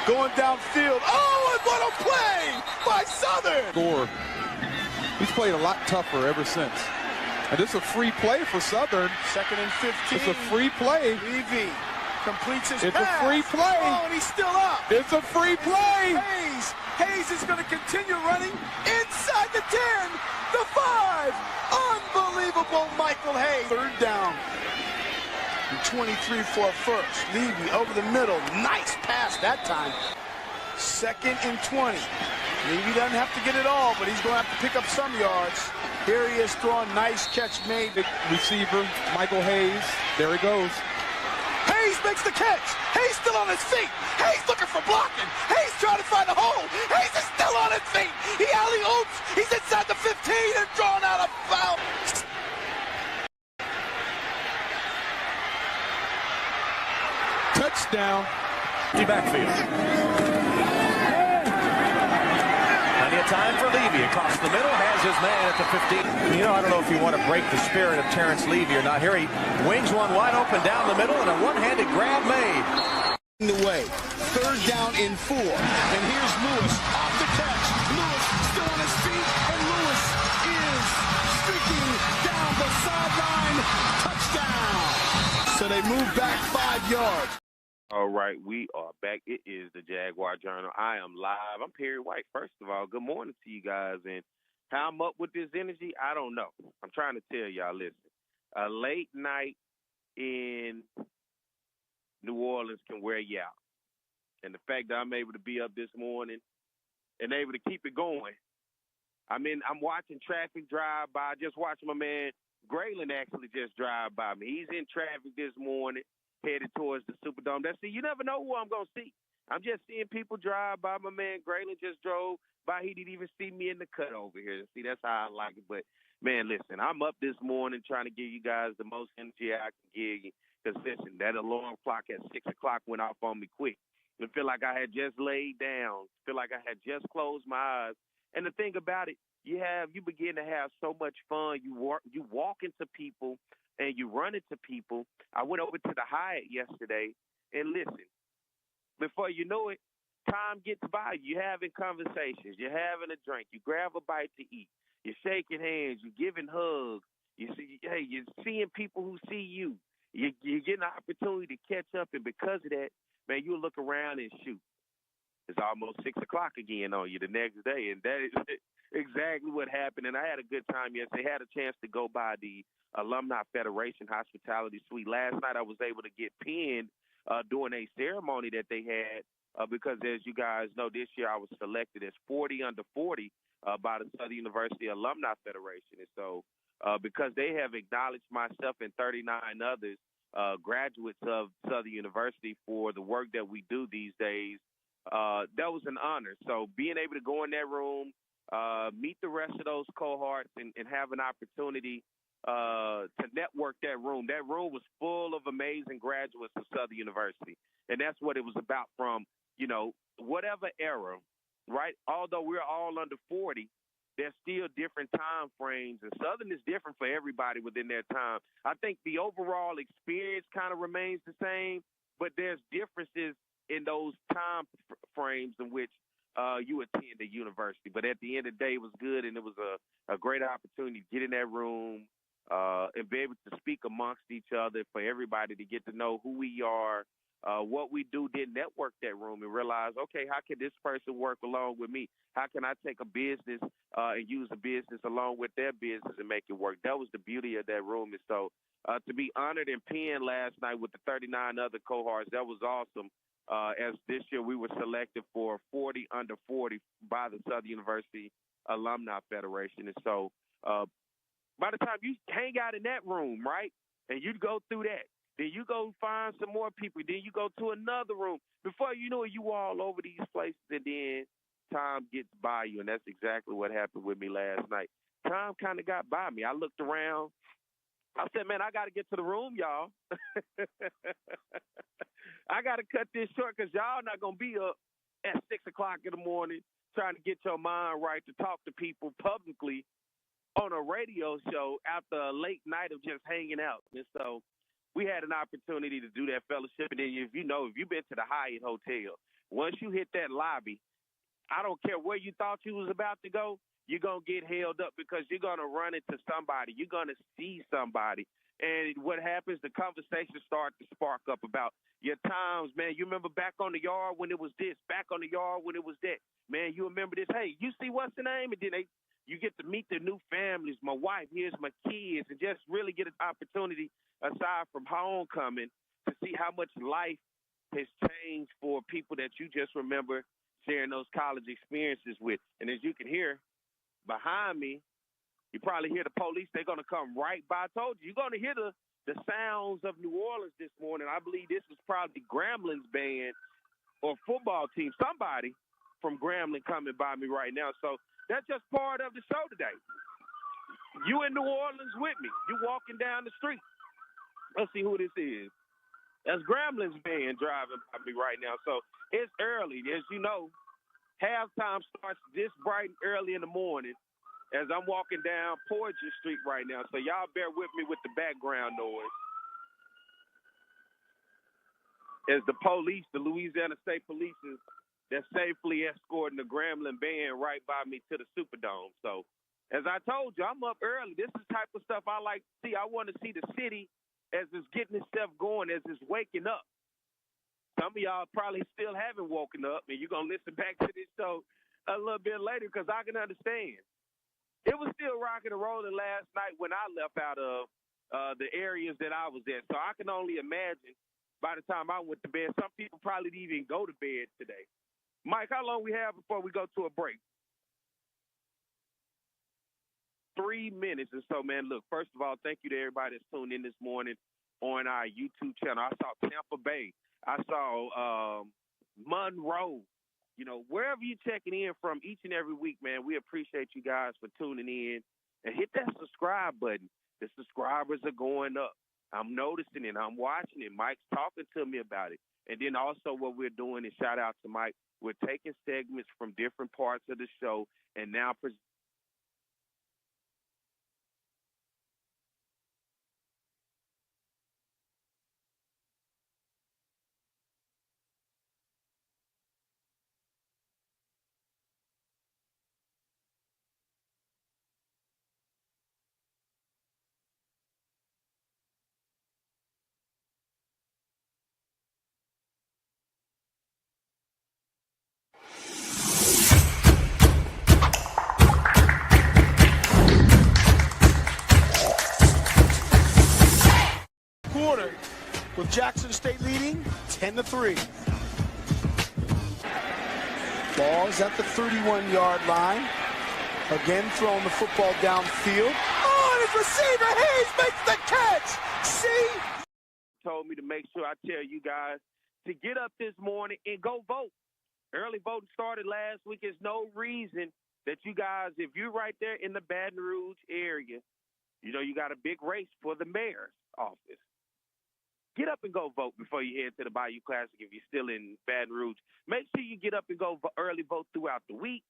J: Going downfield. Oh, and what a play by Southern.
Q: Score. He's played a lot tougher ever since. And this is a free play for Southern.
J: 2nd and 15.
Q: It's a free play.
J: Levy completes his
Q: It's
J: pass.
Q: a free play.
J: Oh, and he's still up.
Q: It's a free play.
J: Hayes is going to continue running inside the 10, the 5. Unbelievable, Michael Hayes. 3rd down. And 23 for a first. Levy over the middle. Nice pass that time. 2nd and 20. Levy doesn't have to get it all, but he's going to have to pick up some yards. Here he is throwing. Nice catch made.
Q: Receiver, Michael Hayes. There he goes.
J: Hayes makes the catch. Hayes still on his feet. Hayes looking for blocking. Hayes trying to find a hole. Hayes is still on his feet. He alley-oops. He's inside the 15 and drawn out a foul.
Q: Touchdown.
F: The backfield. Plenty of time for Levy across the middle. Has his man at the 15. You know, I don't know if you want to break the spirit of Terrence Levy or not. Here he wings one wide open down the middle and a one-handed grab made.
J: The way. 3rd down in 4. And here's Lewis off the catch. Lewis still on his feet. And Lewis is streaking down the sideline. Touchdown. So they move back 5 yards.
C: All right, we are back. It is the Jaguar Journal. I am live. I'm Perry White. First of all, good morning to you guys. And how I'm up with this energy, I don't know. I'm trying to tell y'all, listen, a late night in New Orleans can wear you out. And the fact that I'm able to be up this morning and able to keep it going. I'm watching traffic drive by. I just watched my man Grambling actually just drive by me. He's in traffic this morning, headed towards the Superdome. You never know who I'm going to see. I'm just seeing people drive by. My man Grambling just drove by. He didn't even see me in the cut over here. See, that's how I like it. But, man, listen, I'm up this morning trying to give you guys the most energy I can give you. Because, listen, that alarm clock at 6 o'clock went off on me quick. I feel like I had just laid down. Feel like I had just closed my eyes And the thing about it, you begin to have so much fun. You walk into people and you run into people. I went over to the Hyatt yesterday, and listen, before you know it, time gets by. You're having conversations. You're having a drink. You grab a bite to eat. You're shaking hands. You're giving hugs. You're seeing people who see you. You're getting an opportunity to catch up, and because of that, man, you look around and shoot. It's almost 6 o'clock again on you the next day, and that is exactly what happened. And I had a good time yesterday. I had a chance to go by the Alumni Federation Hospitality Suite. Last night I was able to get pinned during a ceremony that they had because, as you guys know, this year I was selected as 40 under 40 by the Southern University Alumni Federation. And so because they have acknowledged myself and 39 others, graduates of Southern University, for the work that we do these days, that was an honor. So being able to go in that room, meet the rest of those cohorts, and have an opportunity to network that room. That room was full of amazing graduates of Southern University. And that's what it was about from, whatever era, right? Although we're all under 40, there's still different time frames, and Southern is different for everybody within their time. I think the overall experience kind of remains the same, but there's differences in those time frames in which you attend a university. But at the end of the day, it was good, and it was a great opportunity to get in that room and be able to speak amongst each other, for everybody to get to know who we are, what we do, then network that room and realize, okay, how can this person work along with me? How can I take a business and use a business along with their business and make it work? That was the beauty of that room. And so to be honored and pinned last night with the 39 other cohorts, that was awesome. As this year we were selected for 40 under 40 by the Southern University Alumni Federation. And so by the time you hang out in that room, right, and you go through that, then you go find some more people, then you go to another room. Before you know it, you all over these places, and then time gets by you, and that's exactly what happened with me last night. Time kind of got by me. I looked around. I said, man, I got to get to the room, y'all. I got to cut this short because y'all not going to be up at 6 o'clock in the morning trying to get your mind right to talk to people publicly on a radio show after a late night of just hanging out. And so we had an opportunity to do that fellowship. And then if you've been to the Hyatt Hotel, once you hit that lobby, I don't care where you thought you was about to go, you're going to get held up because you're going to run into somebody. You're going to see somebody. And what happens, the conversation starts to spark up about your times, man. You remember back on the yard when it was this, back on the yard when it was that. Man, you remember this. Hey, you see what's the name? And then you get to meet the new families, my wife, here's my kids, and just really get an opportunity, aside from homecoming, to see how much life has changed for people that you just remember sharing those college experiences with. And as you can hear behind me, you probably hear the police. They're going to come right by. I told you, you're going to hear the sounds of New Orleans this morning. I believe this is probably Grambling's band or football team, somebody from Grambling coming by me right now. So that's just part of the show today. You in New Orleans with me. You walking down the street. Let's see who this is. That's Grambling's band driving by me right now. So it's early. As you know, halftime starts this bright and early in the morning as I'm walking down Poetry Street right now. So y'all bear with me with the background noise. As the police, the Louisiana State Police, they're safely escorting the Grambling band right by me to the Superdome. So as I told you, I'm up early. This is the type of stuff I like to see. I want to see the city as it's getting itself going, as it's waking up. Some of y'all probably still haven't woken up, and you're going to listen back to this show a little bit later because I can understand. It was still rocking and rolling last night when I left out of the areas that I was at. So I can only imagine by the time I went to bed, some people probably didn't even go to bed today. Mike, how long we have before we go to a break? 3 minutes. And so, man, look, first of all, thank you to everybody that's tuned in this morning on our YouTube channel. I saw Tampa Bay. I saw Monroe. Wherever you're checking in from each and every week, man, we appreciate you guys for tuning in. And hit that subscribe button. The subscribers are going up. I'm noticing it. I'm watching it. Mike's talking to me about it. And then also what we're doing is, shout out to Mike, we're taking segments from different parts of the show and now
J: quarter with Jackson State leading 10-3. Ball's at the 31-yard line. Again throwing the football downfield. Oh, and his receiver Hayes makes the catch. See?
C: Told me to make sure I tell you guys to get up this morning and go vote. Early voting started last week. There's no reason that you guys, if you're right there in the Baton Rouge area, you know you got a big race for the mayor's office. Get up and go vote before you head to the Bayou Classic if you're still in Baton Rouge. Make sure you get up and go early vote throughout the week.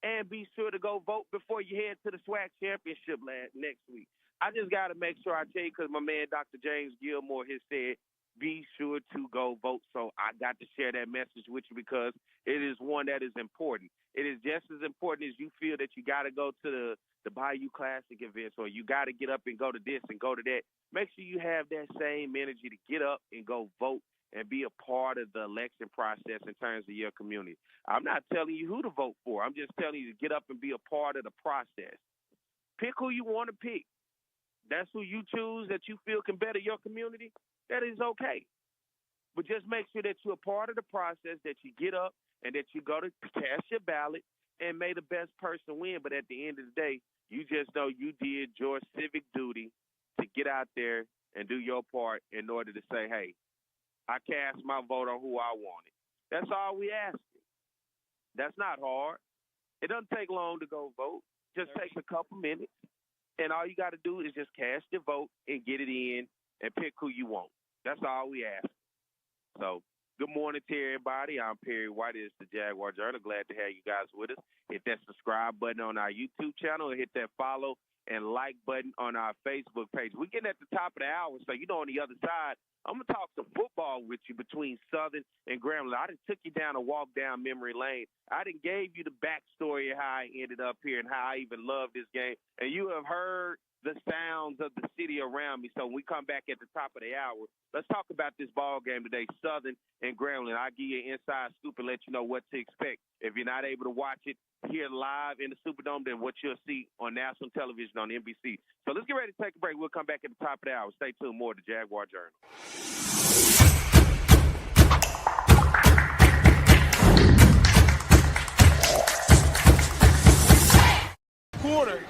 C: And be sure to go vote before you head to the SWAC championship next week. I just got to make sure I tell you, because my man Dr. James Gilmore has said, be sure to go vote. So I got to share that message with you because it is one that is important. It is just as important as you feel that you got to go to the Bayou Classic events, or you got to get up and go to this and go to that. Make sure you have that same energy to get up and go vote and be a part of the election process in terms of your community. I'm not telling you who to vote for. I'm just telling you to get up and be a part of the process. Pick who you want to pick. That's who you choose that you feel can better your community. That is okay. But just make sure that you're a part of the process, that you get up and that you go to cast your ballot and may the best person win. But at the end of the day, you just know you did your civic duty to get out there and do your part in order to say, hey, I cast my vote on who I wanted. That's all we ask. That's not hard. It doesn't take long to go vote. Just takes a couple minutes. And all you got to do is just cast your vote and get it in and pick who you want. That's all we ask. So, good morning to everybody. I'm Perry White. It's the Jaguar Journal. Glad to have you guys with us. Hit that subscribe button on our YouTube channel and hit that follow and like button on our Facebook page. We're getting at the top of the hour, so you know on the other side, I'm going to talk some football with you between Southern and Grambling. I done took you down a walk down memory lane. I done gave you the backstory of how I ended up here and how I even love this game. And you have heard the sounds of the city around me. So when we come back at the top of the hour, let's talk about this ball game today, Southern and Grambling. I'll give you an inside scoop and let you know what to expect. If you're not able to watch it here live in the Superdome, then what you'll see on national television on NBC. So let's get ready to take a break. We'll come back at the top of the hour. Stay tuned. More to Jaguar Journal.
J: Quarter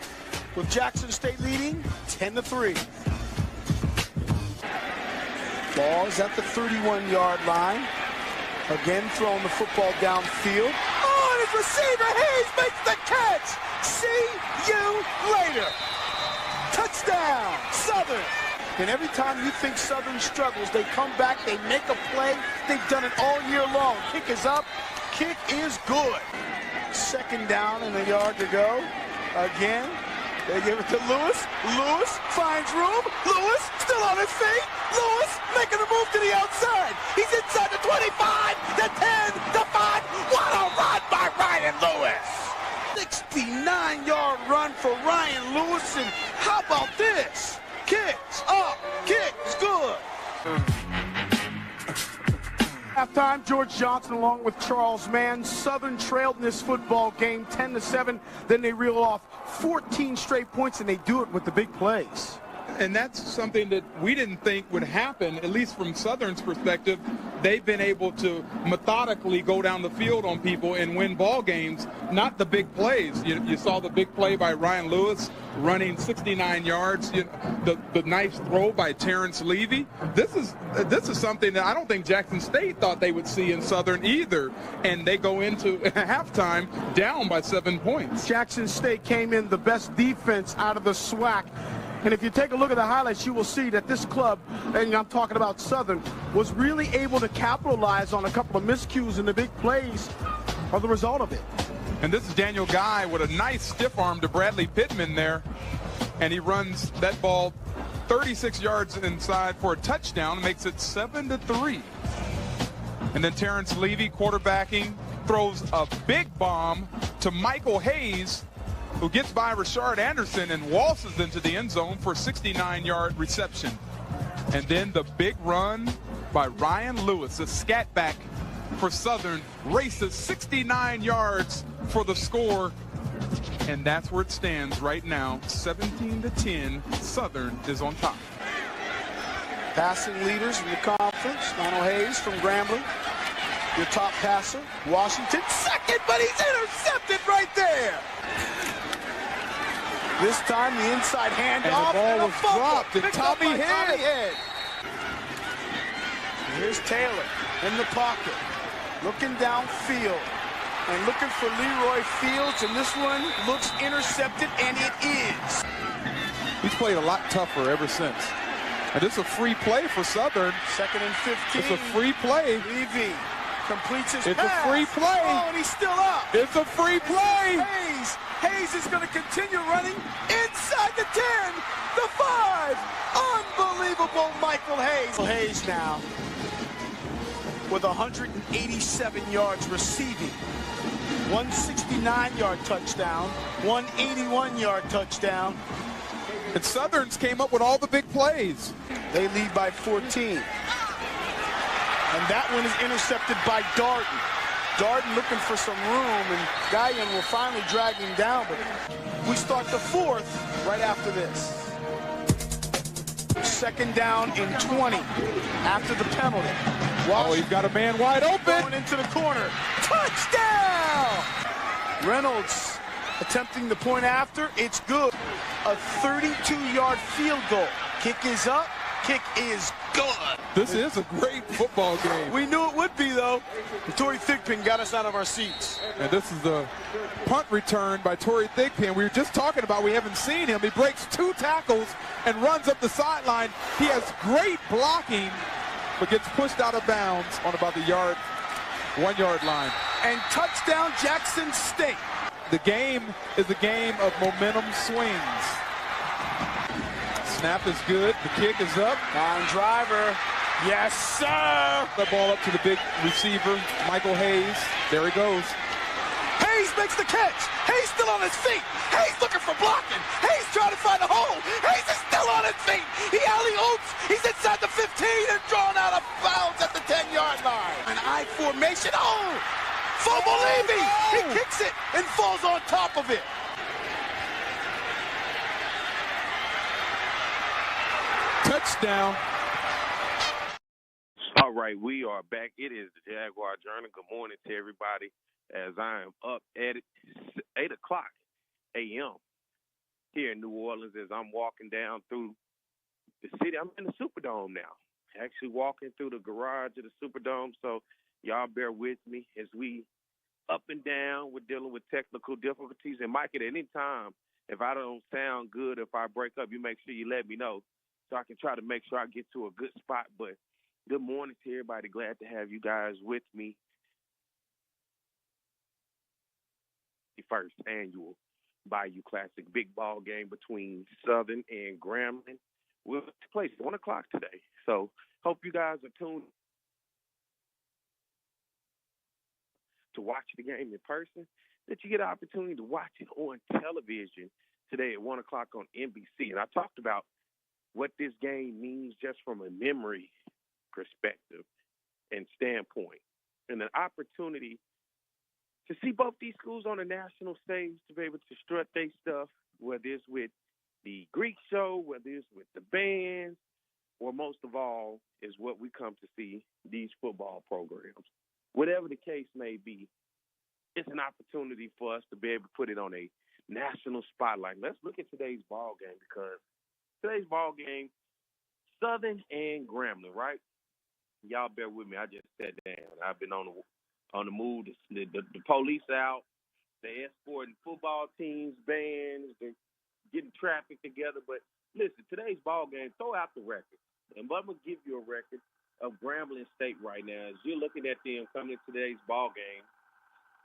J: with Jackson State leading 10-3. Ball's at the 31-yard line. Again throwing the football downfield. Oh, and his receiver Hayes makes the catch. See you later. Touchdown, Southern. And every time you think Southern struggles, they come back, they make a play. They've done it all year long. Kick is up. Kick is good. Second down and a yard to go. Again, they give it to Lewis. Lewis finds room. Lewis still on his feet. Lewis making a move to the outside. He's inside the 25, the 10, the 5. What a run by Ryan Lewis. 69-yard run for Ryan Lewis. And how about this? Kicks up. Kicks good. Halftime, George Johnson along with Charles Mann. Southern trailed in this football game 10-7. Then they reel off 14 straight points, and they do it with the big plays.
Q: And that's something that we didn't think would happen, at least from Southern's perspective. They've been able to methodically go down the field on people and win ball games, not the big plays. You saw the big play by Ryan Lewis running 69 yards, the nice throw by Terrence Levy. This is something that I don't think Jackson State thought they would see in Southern either, and they go into halftime down by 7 points.
J: Jackson State came in the best defense out of the SWAC. And if you take a look at the highlights, you will see that this club, and I'm talking about Southern, was really able to capitalize on a couple of miscues, and the big plays are the result of it.
Q: And this is Daniel Guy with a nice stiff arm to Bradley Pittman there. And he runs that ball 36 yards inside for a touchdown, makes it 7-3. And then Terrence Levy, quarterbacking, throws a big bomb to Michael Hayes, who gets by Rashard Anderson and waltzes into the end zone for a 69-yard reception. And then the big run by Ryan Lewis, a scat back for Southern, races 69 yards for the score. And that's where it stands right now, 17-10. Southern is on top.
J: Passing leaders in the conference, Lionel Hayes from Grambling, your top passer. Washington second, but he's intercepted right there. This time the inside handoff.
Q: And the ball was dropped to Tommy Head.
J: Here's Taylor in the pocket, looking downfield and looking for Leroy Fields, and this one looks intercepted, and it is.
Q: He's played a lot tougher ever since. And this is a free play for Southern.
J: 2nd and 15.
Q: It's a free play.
J: Levy completes his
Q: pass.
J: It's
Q: a free play.
J: Oh, and he's still up.
Q: It's a free play.
J: Hayes is going to continue running inside the 10, the 5. Unbelievable Michael Hayes. Hayes now with 187 yards receiving. 169-yard touchdown, 181-yard touchdown.
Q: And Southern's came up with all the big plays.
J: They lead by 14. And that one is intercepted by Darden. Darden looking for some room, and Guyan will finally drag him down. But we start the 4th right after this. 2nd down and 20 after the penalty.
Q: Oh, he's got a man wide open.
J: Going into the corner. Touchdown! Reynolds attempting the point after. It's good. A 32-yard field goal. Kick is up. Kick is good.
Q: This is a great football game.
J: We knew it would be, though. Torrey Thigpen got us out of our seats.
Q: And this is the punt return by Torrey Thigpen. We were just talking about, we haven't seen him. He breaks 2 tackles and runs up the sideline. He has great blocking, but gets pushed out of bounds on about the 1-yard line.
J: And touchdown Jackson State.
Q: The game is a game of momentum swings. Snap is good. The kick is up.
J: On driver. Yes, sir.
Q: The ball up to the big receiver, Michael Hayes. There he goes.
J: Hayes makes the catch. Hayes still on his feet. Hayes looking for blocking. Hayes trying to find a hole. Hayes is still on his feet. He alley-oops. He's inside the 15 and drawn out of bounds at the 10-yard line. An I formation. Oh! Fumble Levy. He kicks it and falls on top of it.
Q: Touchdown.
C: All right, we are back. It is the Jaguar Journal. Good morning to everybody as I am up at 8 o'clock a.m. here in New Orleans as I'm walking down through the city. I'm in the Superdome now, actually walking through the garage of the Superdome, so y'all bear with me as we up and down. We're dealing with technical difficulties. And, Mike, at any time, if I don't sound good, if I break up, you make sure you let me know so I can try to make sure I get to a good spot. But good morning to everybody. Glad to have you guys with me. The first annual Bayou Classic, big ball game between Southern and Grambling will take place at 1 o'clock today. So hope you guys are tuned to watch the game in person, that you get an opportunity to watch it on television today at 1 o'clock on NBC. And I talked about what this game means just from a memory perspective and standpoint, and an opportunity to see both these schools on a national stage, to be able to strut their stuff, whether it's with the Greek show, whether it's with the bands, or most of all is what we come to see, these football programs. Whatever the case may be, it's an opportunity for us to be able to put it on a national spotlight. Let's look at today's ball game, because today's ball game, Southern and Grambling, right? Y'all bear with me. I just sat down. I've been on the move. The police out. They're escorting football teams, bands. They're getting traffic together. But Listen, today's ball game, throw out the record. And I'm going to give you a record of Grambling State right now. As you're looking at them coming into today's ball game,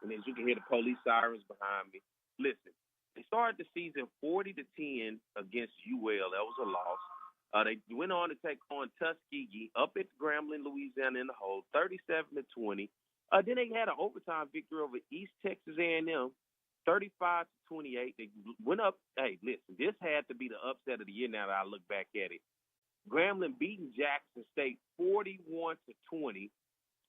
C: and as you can hear the police sirens behind me, listen, they started the season 40-10 against UL. That was a loss. They went on to take on Tuskegee up at Grambling, Louisiana in the hole, 37-20. Then they had an overtime victory over East Texas A&M, 35-28. They went up. Hey, listen, this had to be the upset of the year now that I look back at it. Grambling beating Jackson State 41-20.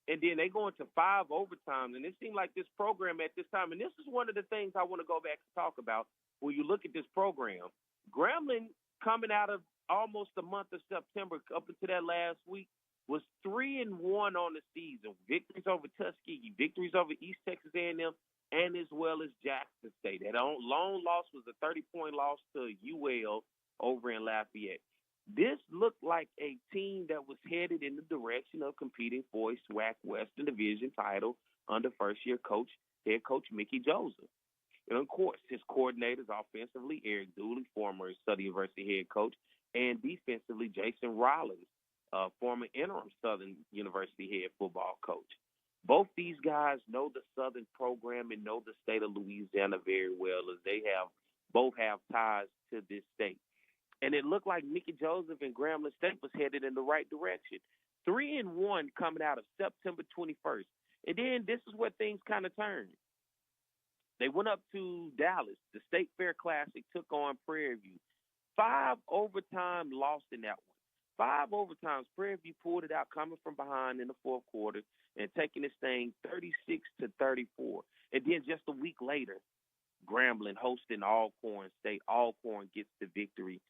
C: And then they go into 5 overtimes. And it seemed like this program at this time, and this is one of the things I want to go back and talk about when you look at this program. Grambling, coming out of almost the month of September up into that last week, was 3-1 on the season. Victories over Tuskegee, victories over East Texas A&M, and as well as Jackson State. That lone loss was a 30-point loss to UL over in Lafayette. This looked like a team that was headed in the direction of competing for a SWAC Western Division title under first-year head coach Mickey Joseph. And, of course, his coordinators offensively, Eric Dooley, former Southern University head coach, and defensively, Jason Rollins, former interim Southern University head football coach. Both these guys know the Southern program and know the state of Louisiana very well, as they both have ties to this state. And it looked like Mickey Joseph and Grambling State was headed in the right direction. 3-1 coming out of September 21st. And then this is where things kind of turned. They went up to Dallas. The State Fair Classic took on Prairie View. 5 overtime lost in that one. 5 overtimes. Prairie View pulled it out coming from behind in the fourth quarter and taking this thing 36-34. And then just a week later, Grambling hosting Alcorn State. Alcorn gets the victory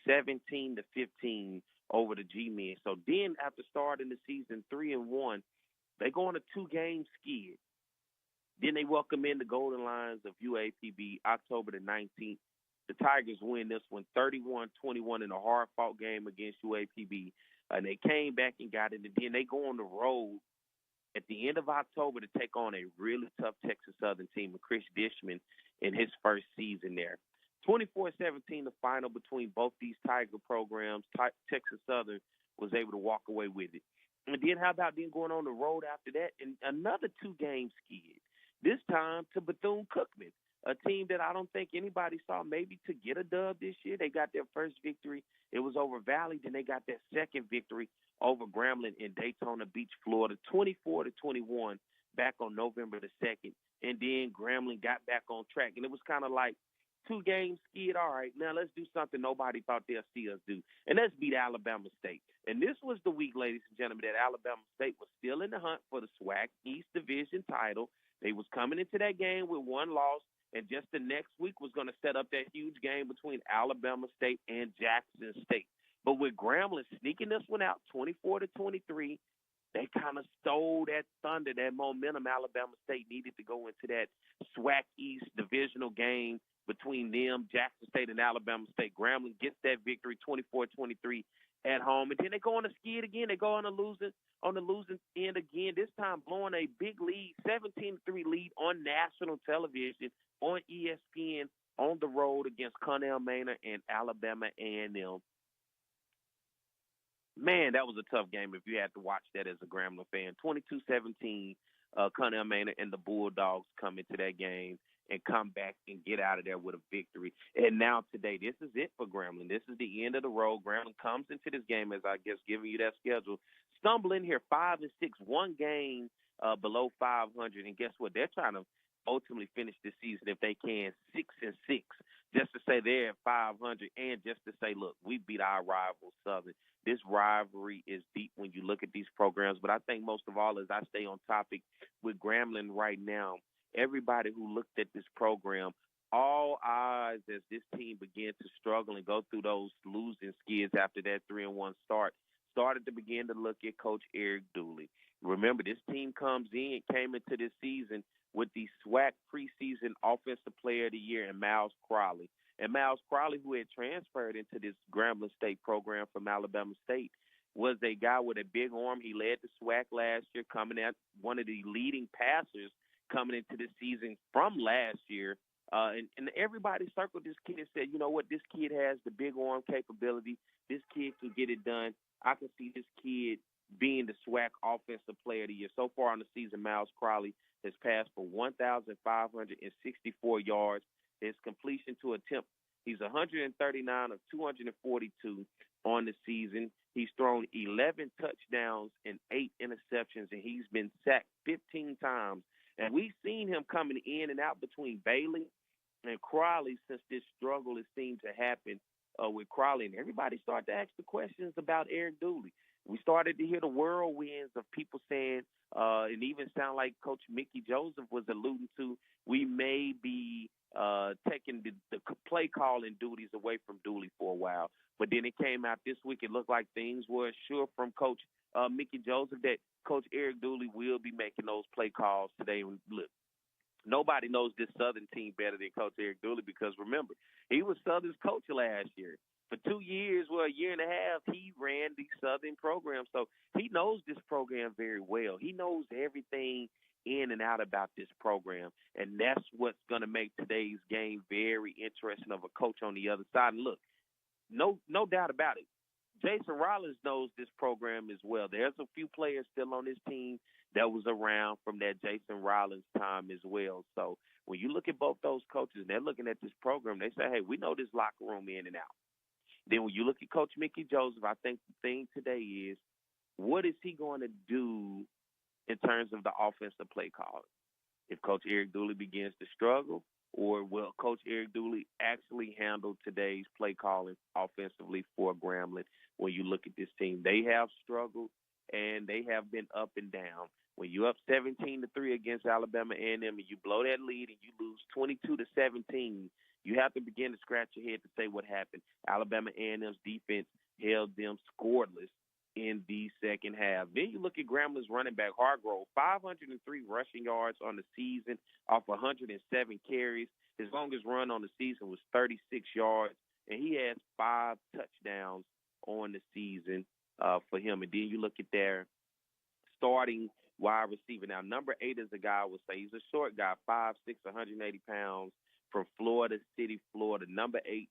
C: 17-15 over the G-Men. So then after starting the season 3-1, they go on a 2-game skid. Then they welcome in the Golden Lions of UAPB October the 19th. The Tigers win this one 31-21 in a hard-fought game against UAPB. And they came back and got it. And then they go on the road at the end of October to take on a really tough Texas Southern team with Chris Dishman in his first season there. 24-17, the final between both these Tiger programs. Texas Southern was able to walk away with it. And then how about then going on the road after that and another 2-game skid, this time to Bethune-Cookman, a team that I don't think anybody saw maybe to get a dub this year. They got their first victory. It was over Valley. Then they got their second victory over Grambling in Daytona Beach, Florida, 24-21 back on November the 2nd. And then Grambling got back on track. And it was kind of like 2-game skid. All right, now let's do something nobody thought they'll see us do. And let's beat Alabama State. And this was the week, ladies and gentlemen, that Alabama State was still in the hunt for the SWAC East Division title. They was coming into that game with 1 loss. And just the next week was going to set up that huge game between Alabama State and Jackson State. But with Grambling sneaking this one out 24-23, they kind of stole that thunder, that momentum Alabama State needed to go into that SWAC East divisional game between them, Jackson State and Alabama State. Grambling gets that victory 24-23 at home. And then they go on a skid again. They go on the losing end again, this time blowing a big lead, 17-3 lead on national television on ESPN on the road against Connell Manor and Alabama A&M. Man, that was a tough game if you had to watch that as a Grambling fan. 22-17, Connell Manor and the Bulldogs come into that game and come back and get out of there with a victory. And now today, this is it for Grambling. This is the end of the road. Grambling comes into this game, as I guess giving you that schedule, stumble in here 5-6, 1 game below 500. And guess what? They're trying to ultimately finish this season if they can 6-6, just to say they're at 500 and just to say, look, we beat our rival Southern. This rivalry is deep when you look at these programs. But I think most of all, as I stay on topic with Grambling right now, everybody who looked at this program, all eyes as this team began to struggle and go through those losing skids after that 3-1 start, started to begin to look at Coach Eric Dooley. Remember, this team came into this season with the SWAC preseason Offensive Player of the Year in Miles Crowley. And Miles Crowley, who had transferred into this Grambling State program from Alabama State, was a guy with a big arm. He led the SWAC last year, coming out one of the leading passers coming into the season from last year And everybody circled this kid and said, you know what, this kid has the big arm capability. This kid can get it done. I can see this kid being the SWAC Offensive Player of the Year. So far on the season, Miles Crowley has passed for 1,564 yards. His completion to attempt, he's 139 of 242 on the season. He's thrown 11 touchdowns and 8 interceptions, and he's been sacked 15 times. And we've seen him coming in and out between Bailey and Crowley since this struggle has seemed to happen with Crowley. And everybody started to ask the questions about Eric Dooley. We started to hear the whirlwinds of people saying, and even sound like Coach Mickey Joseph was alluding to, we may be taking the play calling duties away from Dooley for a while. But then it came out this week, it looked like things were sure from Coach Mickey Joseph that Coach Eric Dooley will be making those play calls today. And look, nobody knows this Southern team better than Coach Eric Dooley because, remember, he was Southern's coach last year. For 2 years, well, a year and a half, he ran the Southern program. So he knows this program very well. He knows everything in and out about this program. And that's what's going to make today's game very interesting of a coach on the other side. And look, no doubt about it, Jason Rollins knows this program as well. There's a few players still on this team that was around from that Jason Rollins time as well. So when you look at both those coaches and they're looking at this program, they say, hey, we know this locker room in and out. Then when you look at Coach Mickey Joseph, I think the thing today is, what is he going to do in terms of the offensive play calling? If Coach Eric Dooley begins to struggle, or will Coach Eric Dooley actually handle today's play calling offensively for Grambling? When you look at this team, they have struggled and they have been up and down. When you're up 17-3 against Alabama A&M and you blow that lead and you lose 22-17, you have to begin to scratch your head to say what happened. Alabama A&M's defense held them scoreless in the second half. Then you look at Grambling's running back, Hargrove, 503 rushing yards on the season off 107 carries. His longest run on the season was 36 yards, and he has 5 touchdowns on the season for him. And then you look at their starting wide receiver. Now, number 8 is a guy I would say. He's a short guy, 5'6", 180 pounds, from Florida City, Florida. Number 8,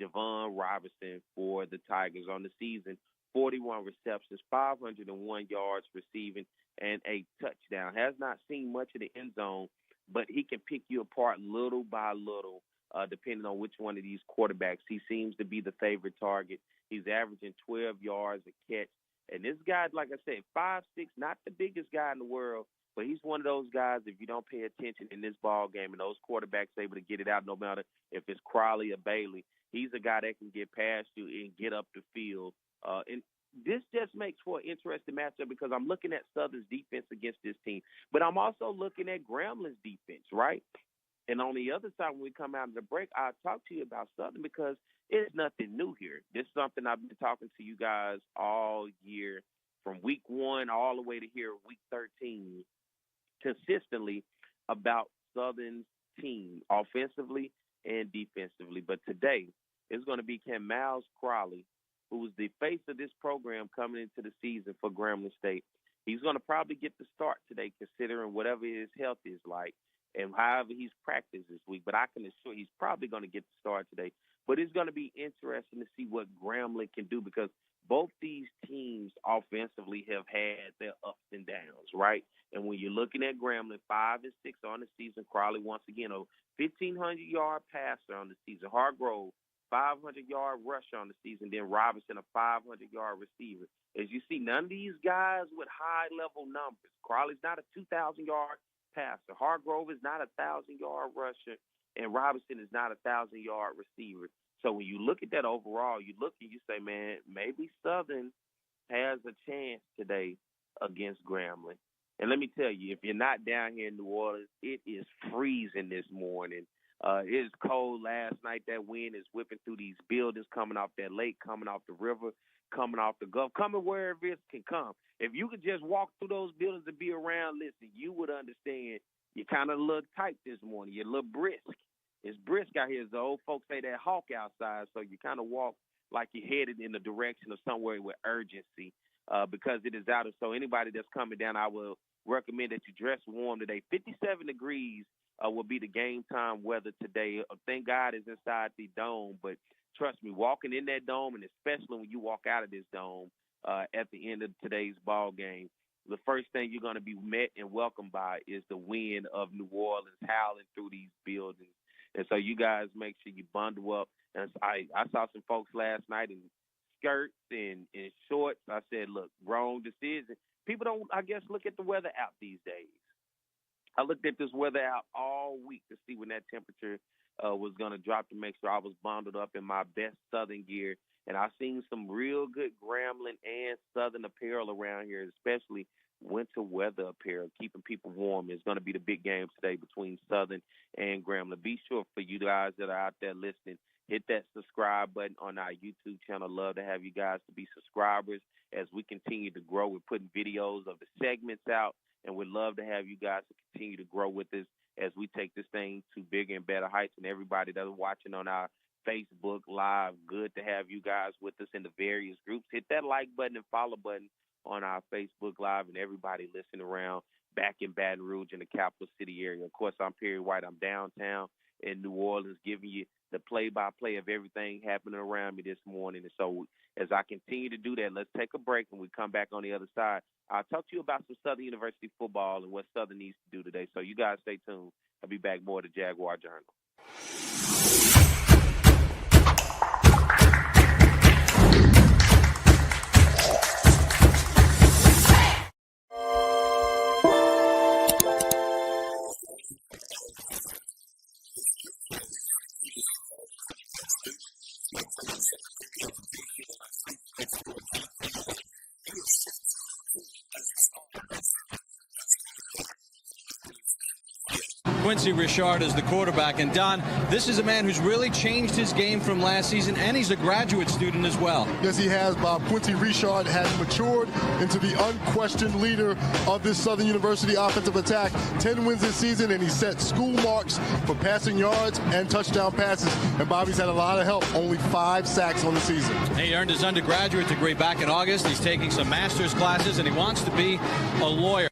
C: Javon Robinson for the Tigers on the season. 41 receptions, 501 yards receiving, and a touchdown. Has not seen much of the end zone, but he can pick you apart little by little, depending on which one of these quarterbacks. He seems to be the favorite target. He's averaging 12 yards a catch. And this guy, like I said, 5'6", not the biggest guy in the world, but he's one of those guys, if you don't pay attention in this ball game and those quarterbacks able to get it out, no matter if it's Crowley or Bailey, he's a guy that can get past you and get up the field. And this just makes for an interesting matchup because I'm looking at Southern's defense against this team, but I'm also looking at Grambling's defense, right? And on the other side, when we come out of the break, I'll talk to you about Southern because it's nothing new here. This is something I've been talking to you guys all year, from week 1 all the way to here, week 13, consistently about Southern's team, offensively and defensively. But today, it's going to be Miles Crowley, who was the face of this program coming into the season for Grambling State. He's going to probably get the start today, considering whatever his health is like and however he's practiced this week. But I can assure he's probably going to get the start today. But it's going to be interesting to see what Grambling can do because both these teams offensively have had their ups and downs, right? And when you're looking at Grambling, 5-6 on the season, Crowley once again a 1,500-yard passer on the season. Hargrove, 500-yard rusher on the season. Then Robinson, a 500-yard receiver. As you see, none of these guys with high-level numbers. Crowley's not a 2,000-yard passer. Hargrove is not a 1,000-yard rusher. And Robinson is not a 1,000-yard receiver. So when you look at that overall, you look and you say, man, maybe Southern has a chance today against Grambling. And let me tell you, if you're not down here in New Orleans, it is freezing this morning. It is cold last night. That wind is whipping through these buildings, coming off that lake, coming off the river, coming off the Gulf, coming wherever it can come. If you could just walk through those buildings and be around, listen, you would understand you kind of look tight this morning. You're a little brisk. It's brisk out here. As the old folks say, that hawk outside, so you kind of walk like you're headed in the direction of somewhere with urgency because it is out. So anybody that's coming down, I will recommend that you dress warm today. 57 degrees will be the game time weather today. Thank God it's inside the dome, but trust me, walking in that dome, and especially when you walk out of this dome at the end of today's ball game, the first thing you're going to be met and welcomed by is the wind of New Orleans howling through these buildings. And so you guys make sure you bundle up. And I saw some folks last night in skirts and shorts. I said, look, wrong decision. People don't, I guess, look at the weather out these days. I looked at this weather out all week to see when that temperature was going to drop, to make sure I was bundled up in my best Southern gear. And I've seen some real good Grambling and Southern apparel around here, especially winter weather apparel, keeping people warm. Is going to be the big game today between Southern and Grambling. Be sure, for you guys that are out there listening, hit that subscribe button on our YouTube channel. Love to have you guys to be subscribers as we continue to grow. We're putting videos of the segments out, and we'd love to have you guys to continue to grow with us as we take this thing to bigger and better heights. And everybody that's watching on our Facebook Live, good to have you guys with us in the various groups. Hit that like button and follow button on our Facebook Live, and everybody listening around back in Baton Rouge in the capital city area. Of course, I'm Perry White. I'm downtown in New Orleans, giving you the play-by-play of everything happening around me this morning. And so as I continue to do that, let's take a break, and we come back on the other side. I'll talk to you about some Southern University football and what Southern needs to do today. So you guys stay tuned. I'll be back more to Jaguar Journal.
D: Quincy Richard is the quarterback. And Don, this is a man who's really changed his game from last season, and he's a graduate student as well.
E: Yes, he has, Bob. Quincy Richard has matured into the unquestioned leader of this Southern University offensive attack. 10 wins this season, and he set school marks for passing yards and touchdown passes. And Bobby's had a lot of help, only 5 sacks on the season.
D: He earned his undergraduate degree back in August. He's taking some master's classes, and he wants to be a lawyer.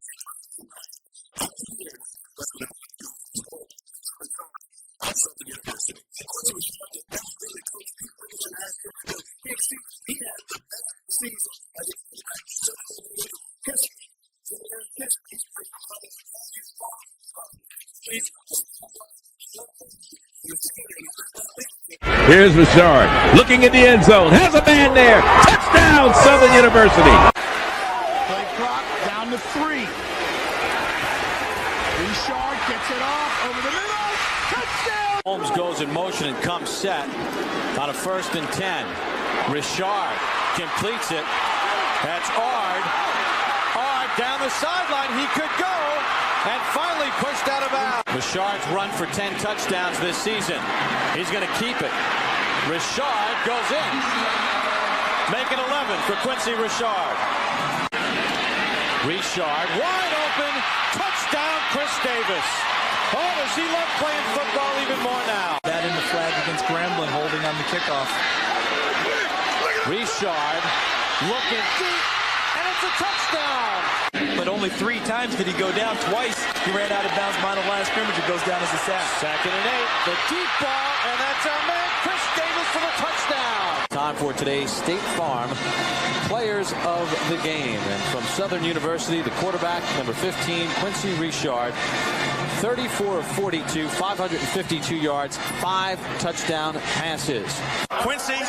R: Here's Richard looking in the end zone. Has a man there. Touchdown, Southern University.
J: Play clock down to 3. Richard gets it off over the middle. Touchdown.
D: Holmes goes in motion and comes set on a 1st and 10. Richard completes it. That's Ard. Ard down the sideline. He could go. And finally pushed out of bounds. Richard's run for 10 touchdowns this season. He's going to keep it. Richard goes in. Make it 11 for Quincy Richard. Richard wide open. Touchdown, Chris Davis. Oh, does he love playing football even more now?
G: That in the flag against Grambling, holding on the kickoff.
D: Richard looking deep, and it's a touchdown.
G: But only 3 times did he go down. Twice he ran out of bounds behind the line of scrimmage. It goes down as a sack.
D: 2nd and 8. The deep ball, and that's our man, Chris Davis, for the touchdown. Time for today's State Farm Players of the Game. And from Southern University, the quarterback, number 15, Quincy Richard, 34 of 42, 552 yards, 5 touchdown passes.
H: Quincy,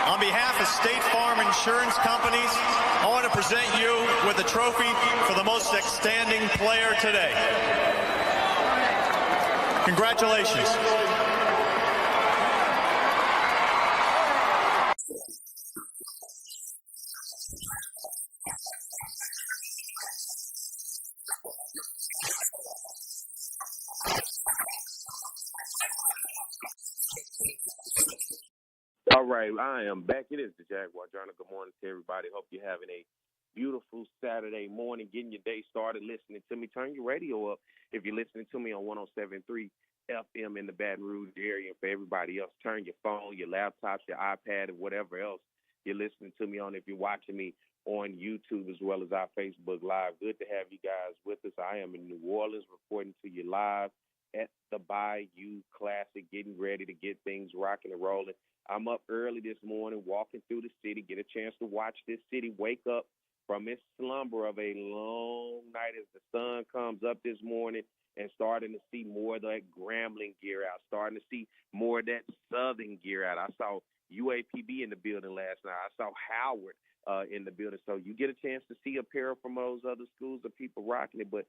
H: on behalf of State Farm Insurance Companies, I want to present you with a trophy for the most outstanding player today. Congratulations.
C: All right, I am back. It is the Jaguar Journal. Good morning to everybody. Hope you're having a beautiful Saturday morning, getting your day started listening to me. Turn your radio up if you're listening to me on 107.3 FM in the Baton Rouge area. For everybody else, turn your phone, your laptops, your iPad, and whatever else you're listening to me on. If you're watching me on YouTube as well as our Facebook Live, good to have you guys with us. I am in New Orleans reporting to you live at the Bayou Classic, getting ready to get things rocking and rolling. I'm up early this morning, walking through the city, get a chance to watch this city wake up from its slumber of a long night as the sun comes up this morning, and starting to see more of that Grambling gear out, starting to see more of that Southern gear out. I saw UAPB in the building last night. I saw Howard in the building. So you get a chance to see apparel from those other schools of people rocking it. But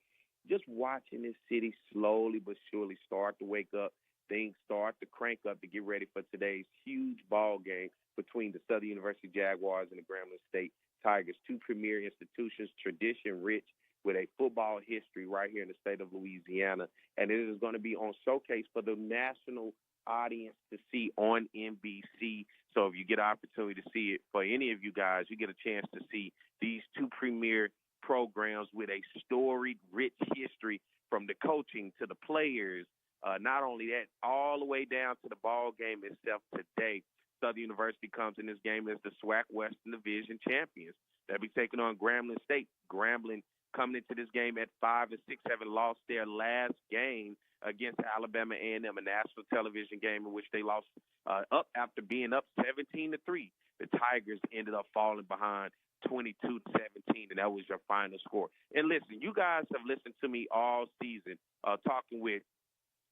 C: just watching this city slowly but surely start to wake up, things start to crank up to get ready for today's huge ball game between the Southern University Jaguars and the Grambling State Tigers, two premier institutions, tradition-rich, with a football history right here in the state of Louisiana. And it is going to be on showcase for the national audience to see on NBC. So if you get an opportunity to see it, for any of you guys, you get a chance to see these two premier programs with a storied, rich history from the coaching to the players. Not only that, all the way down to the ball game itself today. Southern University comes in this game as the SWAC Western Division champions. They'll be taking on Grambling State. Grambling coming into this game at 5-6, having lost their last game against Alabama A&M, a national television game in which they lost up after being up 17-3. The Tigers ended up falling behind 22-17, and that was your final score. And listen, you guys have listened to me all season, talking with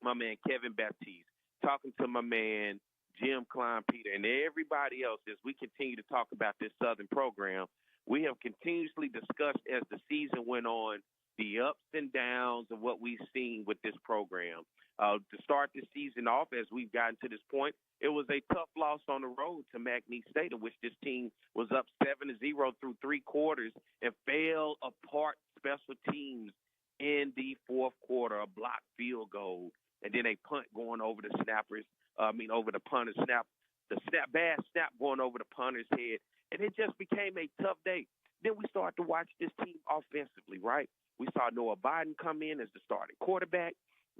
C: my man Kevin Baptiste, talking to my man Jim Klein Peter, and everybody else as we continue to talk about this Southern program. We have continuously discussed as the season went on the ups and downs of what we've seen with this program. To start this season off, as we've gotten to this point, it was a tough loss on the road to McNeese State, in which this team was up 7-0 through three quarters and fell apart special teams in the fourth quarter, a blocked field goal, and then a punt going over the over the punter's snap, bad snap going over the punter's head. And it just became a tough day. Then we started to watch this team offensively, right? We saw Noah Biden come in as the starting quarterback.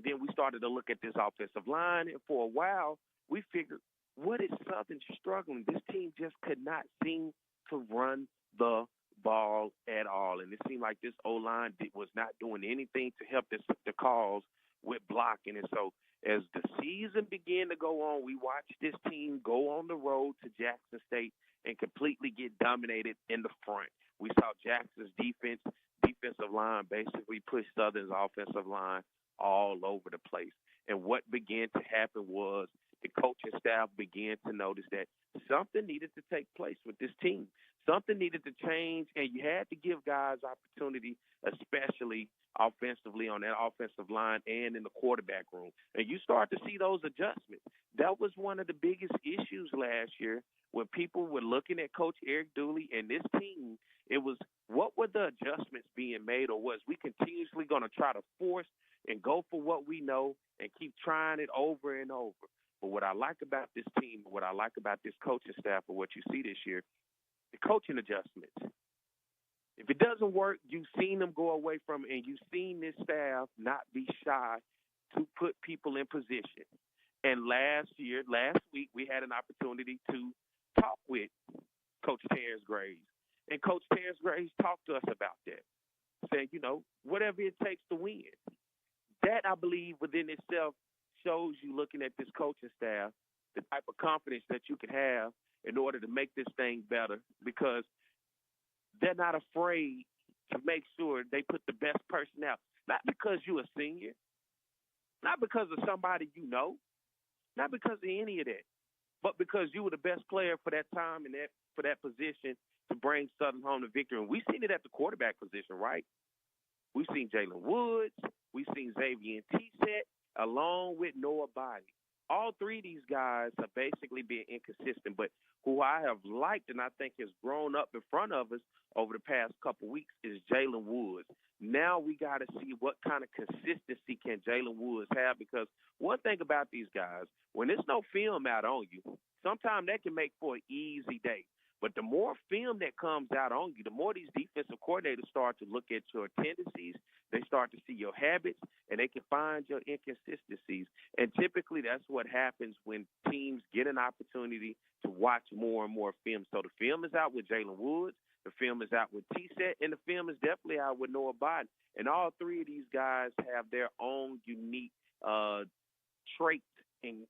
C: Then we started to look at this offensive line. And for a while, we figured, what is Southern struggling? This team just could not seem to run the ball at all. And it seemed like this O-line was not doing anything to help the cause with blocking. And so as the season began to go on, we watched this team go on the road to Jackson State and completely get dominated in the front. We saw Jackson's defensive line basically push Southern's offensive line all over the place. And what began to happen was the coaching staff began to notice that something needed to take place with this team. Something needed to change, and you had to give guys opportunity, especially offensively on that offensive line and in the quarterback room. And you start to see those adjustments. That was one of the biggest issues last year when people were looking at Coach Eric Dooley and this team. It was, what were the adjustments being made, or was we continuously going to try to force and go for what we know and keep trying it over and over? But what I like about this team, what I like about this coaching staff, or what you see this year, the coaching adjustments. If it doesn't work, you've seen them go away from it, and you've seen this staff not be shy to put people in position. And last week, we had an opportunity to talk with Coach Terrence Graves. And Coach Terrence Graves talked to us about that, saying, whatever it takes to win. That, I believe, within itself shows you, looking at this coaching staff, the type of confidence that you can have in order to make this thing better, because they're not afraid to make sure they put the best person out. Not because you're a senior, not because of somebody you know, not because of any of that, but because you were the best player for that time and for that position to bring Southern home to victory. And we've seen it at the quarterback position, right? We've seen Jalen Woods. We've seen Xavier T-Set, along with Noah Biden. All three of these guys have basically been inconsistent, but who I have liked and I think has grown up in front of us over the past couple weeks is Jalen Woods. Now we got to see what kind of consistency can Jalen Woods have, because one thing about these guys, when there's no film out on you, sometimes that can make for an easy day. But the more film that comes out on you, the more these defensive coordinators start to look at your tendencies, they start to see your habits, and they can find your inconsistencies. And typically that's what happens when teams get an opportunity to watch more and more film. So the film is out with Jalen Woods, the film is out with T-Set, and the film is definitely out with Noah Biden. And all three of these guys have their own unique traits and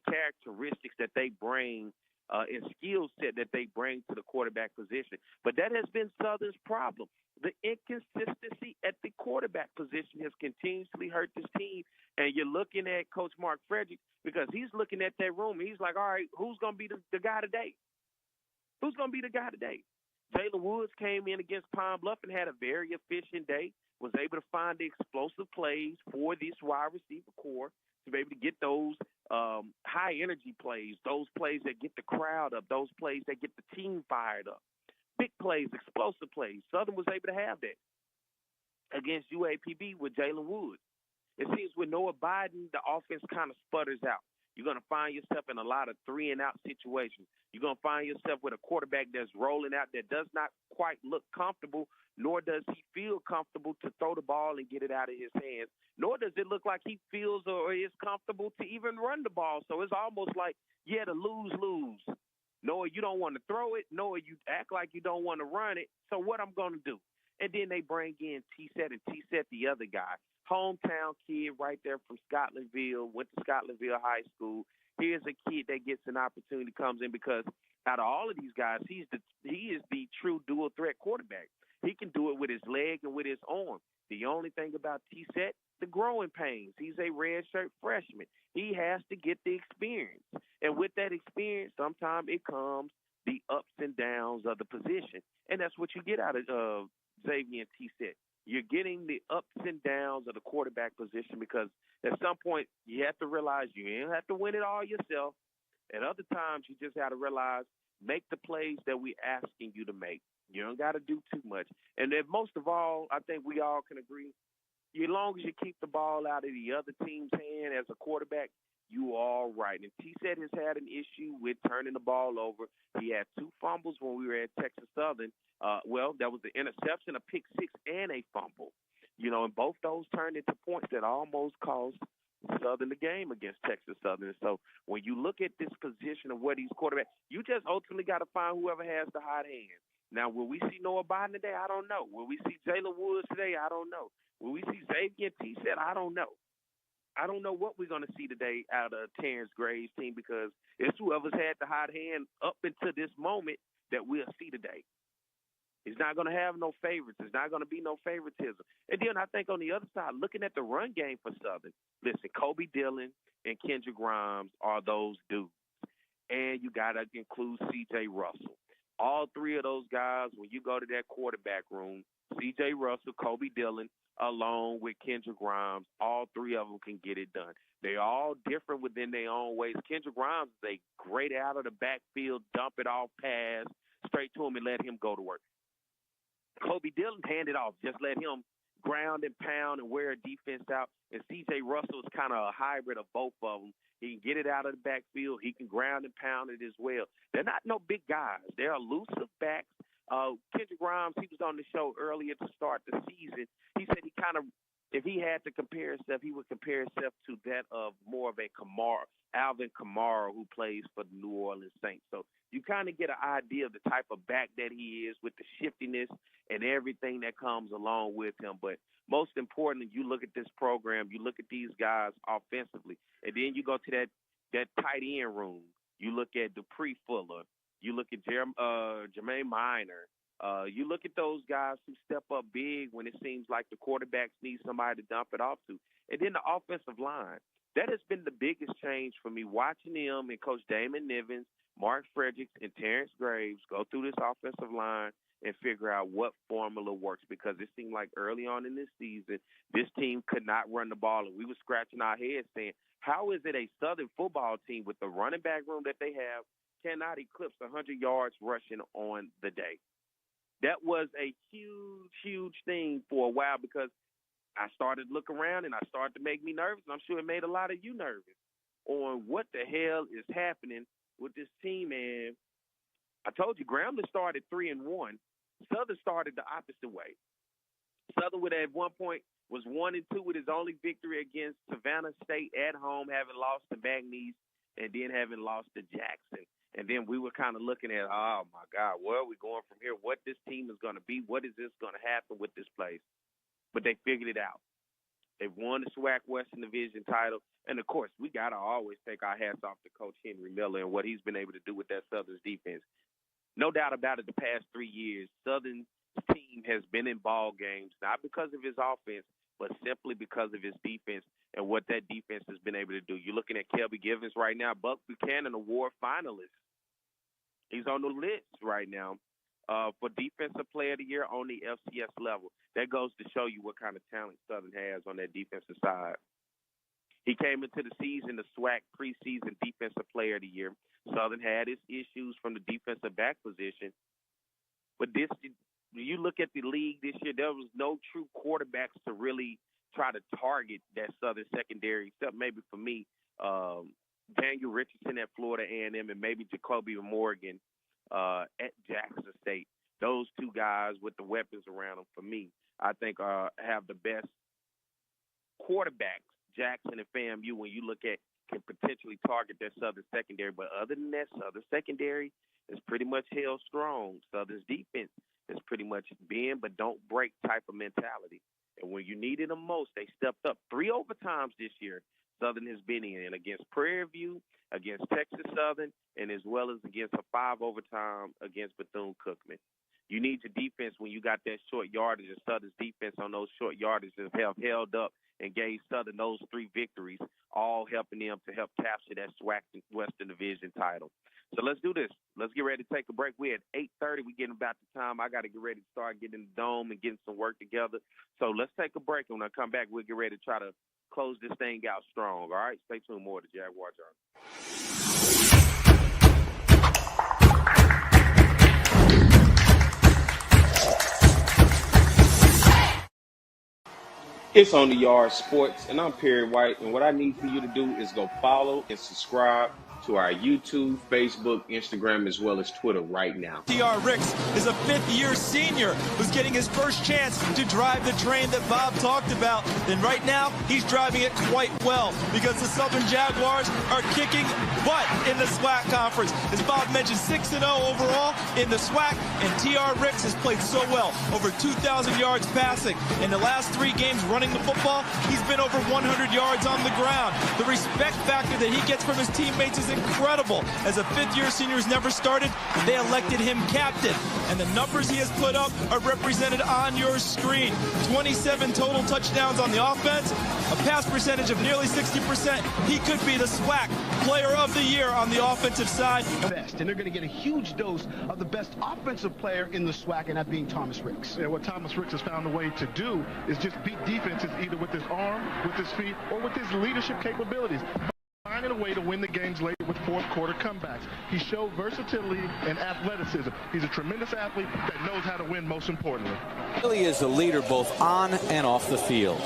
C: characteristics that they bring and skill set that they bring to the quarterback position. But that has been Southern's problem. The inconsistency at the quarterback position has continuously hurt this team. And you're looking at Coach Mark Frederick because he's looking at that room. And he's like, all right, who's going to be the guy today? Who's going to be the guy today? Jalen Woods came in against Pine Bluff and had a very efficient day, was able to find the explosive plays for this wide receiver core to be able to get those high-energy plays, those plays that get the crowd up, those plays that get the team fired up. Big plays, explosive plays. Southern was able to have that against UAPB with Jalen Woods. It seems with Noah Biden, the offense kind of sputters out. You're going to find yourself in a lot of 3-and-out situations. You're going to find yourself with a quarterback that's rolling out that does not quite look comfortable, nor does he feel comfortable to throw the ball and get it out of his hands, nor does it look like he feels or is comfortable to even run the ball. So it's almost like, yeah, the lose-lose. Noah, you don't want to throw it. Noah, you act like you don't want to run it. So what I'm going to do? And then they bring in T-Set and T-Set, the other guy. Hometown kid right there from Scotlandville, went to Scotlandville High School. Here's a kid that gets an opportunity, comes in because out of all of these guys, he is the true dual threat quarterback. He can do it with his leg and with his arm. The only thing about T-Set, the growing pains. He's a redshirt freshman. He has to get the experience. And with that experience, sometimes it comes the ups and downs of the position. And that's what you get out of Xavier and T-Set. You're getting the ups and downs of the quarterback position because at some point you have to realize you don't have to win it all yourself. At other times you just got to realize make the plays that we're asking you to make. You don't got to do too much. And then most of all, I think we all can agree, as long as you keep the ball out of the other team's hand as a quarterback, you all right. And T-Set has had an issue with turning the ball over. He had 2 fumbles when we were at Texas Southern. That was the interception, a pick six, and a fumble. And both those turned into points that almost cost Southern the game against Texas Southern. So when you look at this position of where these quarterbacks, you just ultimately got to find whoever has the hot hand. Now, will we see Noah Biden today? I don't know. Will we see Jalen Woods today? I don't know. Will we see Xavier T-Set? I don't know. I don't know what we're going to see today out of Terrence Gray's team because it's whoever's had the hot hand up until this moment that we'll see today. He's not going to have no favorites. There's not going to be no favoritism. And then I think on the other side, looking at the run game for Southern, listen, Kobe Dillon and Kendrick Grimes are those dudes. And you got to include C.J. Russell. All 3 of those guys, when you go to that quarterback room, C.J. Russell, Kobe Dillon, along with Kendrick Grimes, all 3 of them can get it done. They're all different within their own ways. Kendrick Grimes is a great out of the backfield, dump it off pass, straight to him and let him go to work. Kobe Dillon hand it off, just let him ground and pound and wear a defense out. And C.J. Russell is kind of a hybrid of both of them. He can get it out of the backfield. He can ground and pound it as well. They're not no big guys. They're elusive backs. Kendrick Grimes, he was on the show earlier to start the season. He said he kind of, if he had to compare himself, he would compare himself to that of more of a Alvin Kamara, who plays for the New Orleans Saints. So you kind of get an idea of the type of back that he is with the shiftiness and everything that comes along with him. But most importantly, you look at this program, you look at these guys offensively, and then you go to that tight end room. You look at Dupree Fuller. You look at Jermaine Minor. You look at those guys who step up big when it seems like the quarterbacks need somebody to dump it off to. And then the offensive line. That has been the biggest change for me, watching them and Coach Damon Nivens, Mark Fredericks, and Terrence Graves go through this offensive line and figure out what formula works, because it seemed like early on in this season, this team could not run the ball, and we were scratching our heads saying, how is it a Southern football team with the running back room that they have cannot eclipse 100 yards rushing on the day? That was a huge, huge thing for a while, because I started to look around and I started to make me nervous, and I'm sure it made a lot of you nervous on what the hell is happening with this team. And I told you, Grambling started 3-1. Southern started the opposite way. Southern would at one point was 1-2 with his only victory against Savannah State at home, having lost to Magnesia and then having lost to Jackson. And then we were kind of looking at, oh, my God, where are we going from here? What this team is going to be? What is this going to happen with this place? But they figured it out. They've won the SWAC Western Division title. And, of course, we got to always take our hats off to Coach Henry Miller and what he's been able to do with that Southern's defense. No doubt about it, the past 3 years, Southern's team has been in ball games, not because of his offense, but simply because of his defense and what that defense has been able to do. You're looking at Kelby Givens right now, Buck Buchanan Award finalist. He's on the list right now for Defensive Player of the Year on the FCS level. That goes to show you what kind of talent Southern has on that defensive side. He came into the season the SWAC preseason Defensive Player of the Year. Southern had its issues from the defensive back position. But you look at the league this year, there was no true quarterbacks to really try to target that Southern secondary, except maybe for me, Daniel Richardson at Florida A&M and maybe Jacoby Morgan at Jackson State. Those two guys with the weapons around them, for me, I think have the best quarterbacks, Jackson and FAMU, when you look at can potentially target that Southern secondary. But other than that, Southern secondary is pretty much held strong. Southern's defense is pretty much bend but don't break type of mentality. And when you needed them most, they stepped up. 3 overtimes this year Southern has been in against Prairie View, against Texas Southern, and as well as against a 5 overtime against Bethune-Cookman. You need your defense when you got that short yardage, and Southern's defense on those short yardages have held up and gave Southern those 3 victories, all helping them to help capture that SWAC Western Division title. So let's do this. Let's get ready to take a break. We're at 8:30. We're getting about the time. I got to get ready to start getting in the dome and getting some work together. So let's take a break, and when I come back, we'll get ready to try to close this thing out strong. All right? Stay tuned. More to Jaguar Journal. It's On the Yard Sports, and I'm Perry White, and what I need for you to do is go follow and subscribe to our YouTube, Facebook, Instagram, as well as Twitter right now.
G: T.R. Ricks is a fifth-year senior who's getting his first chance to drive the train that Bob talked about. And right now, he's driving it quite well because the Southern Jaguars are kicking butt in the SWAC conference. As Bob mentioned, 6-0 overall in the SWAC, and T.R. Ricks has played so well, over 2,000 yards passing. In the last 3 games running the football, he's been over 100 yards on the ground. The respect factor that he gets from his teammates is incredible. As a fifth-year senior who's never started, they elected him captain. And the numbers he has put up are represented on your screen. 27 total touchdowns on the offense, a pass percentage of nearly 60%. He could be the SWAC Player of the Year on the offensive side.
S: Best, and they're going to get a huge dose of the best offensive player in the SWAC, and that being Thomas Ricks.
E: Yeah, what Thomas Ricks has found a way to do is just beat defenses either with his arm, with his feet, or with his leadership capabilities. Finding a way to win the games late with fourth-quarter comebacks. He showed versatility and athleticism. He's a tremendous athlete that knows how to win, most importantly.
F: He really is a leader both on and off the field.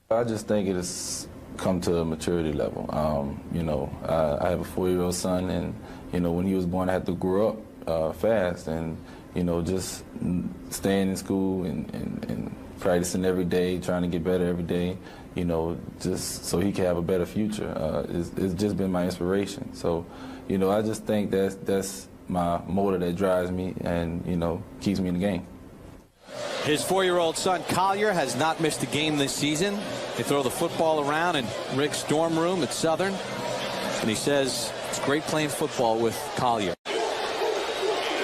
K: I just think it has come to a maturity level. I have a 4-year-old son, and, when he was born, I had to grow up fast and, just staying in school and practicing every day, trying to get better every day, just so he can have a better future. It's just been my inspiration. So, I just think that's my motor that drives me and, keeps me in the game.
F: His 4-year-old son, Collier, has not missed a game this season. They throw the football around in Rick's dorm room at Southern, and he says it's great playing football with Collier.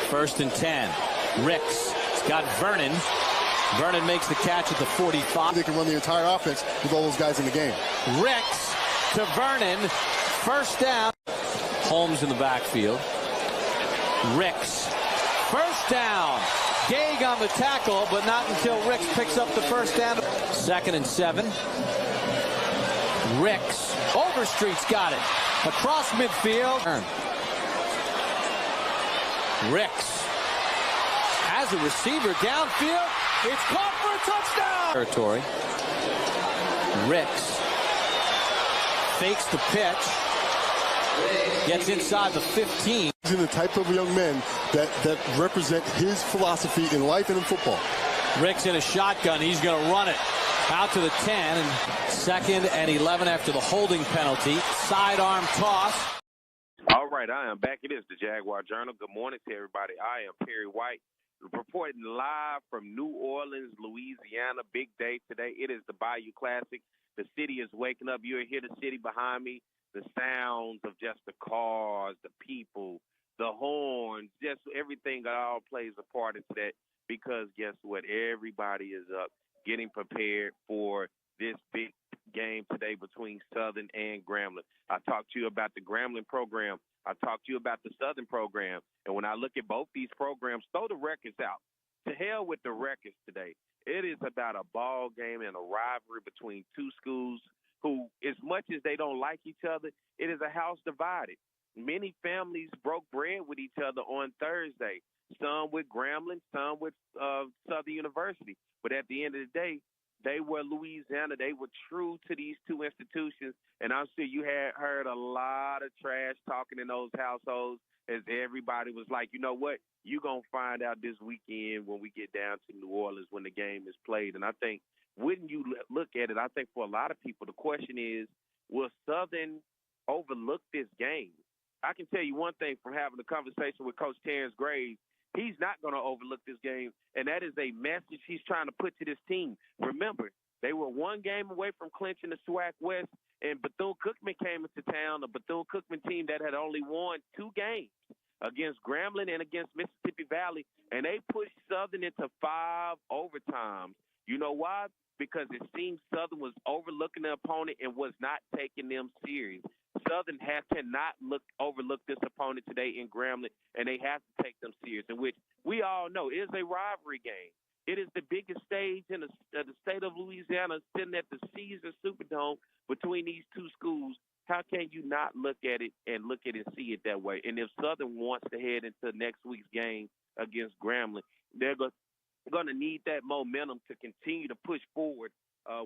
F: 1st and 10. Ricks. He's got Vernon. Vernon makes the catch at the 45.
E: They can run the entire offense with all those guys in the game.
F: Ricks to Vernon. 1st down. Holmes in the backfield. Ricks. 1st down. Gage on the tackle, but not until Ricks picks up the 1st down. 2nd and 7. Ricks. Overstreet's got it. Across midfield. Ricks. As a receiver downfield. It's caught for a touchdown. Territory. Ricks fakes the pitch. Gets inside the 15.
E: He's in the type of young men that represent his philosophy in life and in football.
F: Ricks in a shotgun. He's going to run it out to the 10. And 2nd and 11 after the holding penalty. Sidearm toss.
C: All right, I am back. It is the Jaguar Journal. Good morning to everybody. I am Perry White. reporting live from New Orleans, Louisiana. Big day today. It is the Bayou Classic. The city is waking up. You'll hear the city behind me. The sounds of just the cars, the people, the horns, just everything all plays a part into that because guess what? Everybody is up getting prepared for this big game today between Southern and Grambling. I talked to you about the Grambling program. I talked to you about the Southern program. And when I look at both these programs, throw the records out. To hell with the records today. It is about a ball game and a rivalry between two schools who, as much as they don't like each other, it is a house divided. Many families broke bread with each other on Thursday, some with Grambling, some with Southern University. But at the end of the day, they were Louisiana. They were true to these two institutions. And I'm sure you had heard a lot of trash talking in those households as everybody was like, you know what? You're going to find out this weekend when we get down to New Orleans when the game is played. And I think when you look at it, I think for a lot of people, the question is, will Southern overlook this game? I can tell you one thing from having a conversation with Coach Terrence Graves. He's not going to overlook this game, and that is a message he's trying to put to this team. Remember, they were one game away from clinching the SWAC West, and Bethune-Cookman came into town, a Bethune-Cookman team that had only won 2 games against Grambling and against Mississippi Valley, and they pushed Southern into 5 overtimes. You know why? Because it seemed Southern was overlooking the opponent and was not taking them serious. Southern cannot overlook this opponent today in Grambling, and they have to take them serious, in which we all know is a rivalry game. It is the biggest stage in the state of Louisiana, sitting at the Caesars Superdome between these two schools. How can you not look at it and see it that way? And if Southern wants to head into next week's game against Grambling, they're going to need that momentum to continue to push forward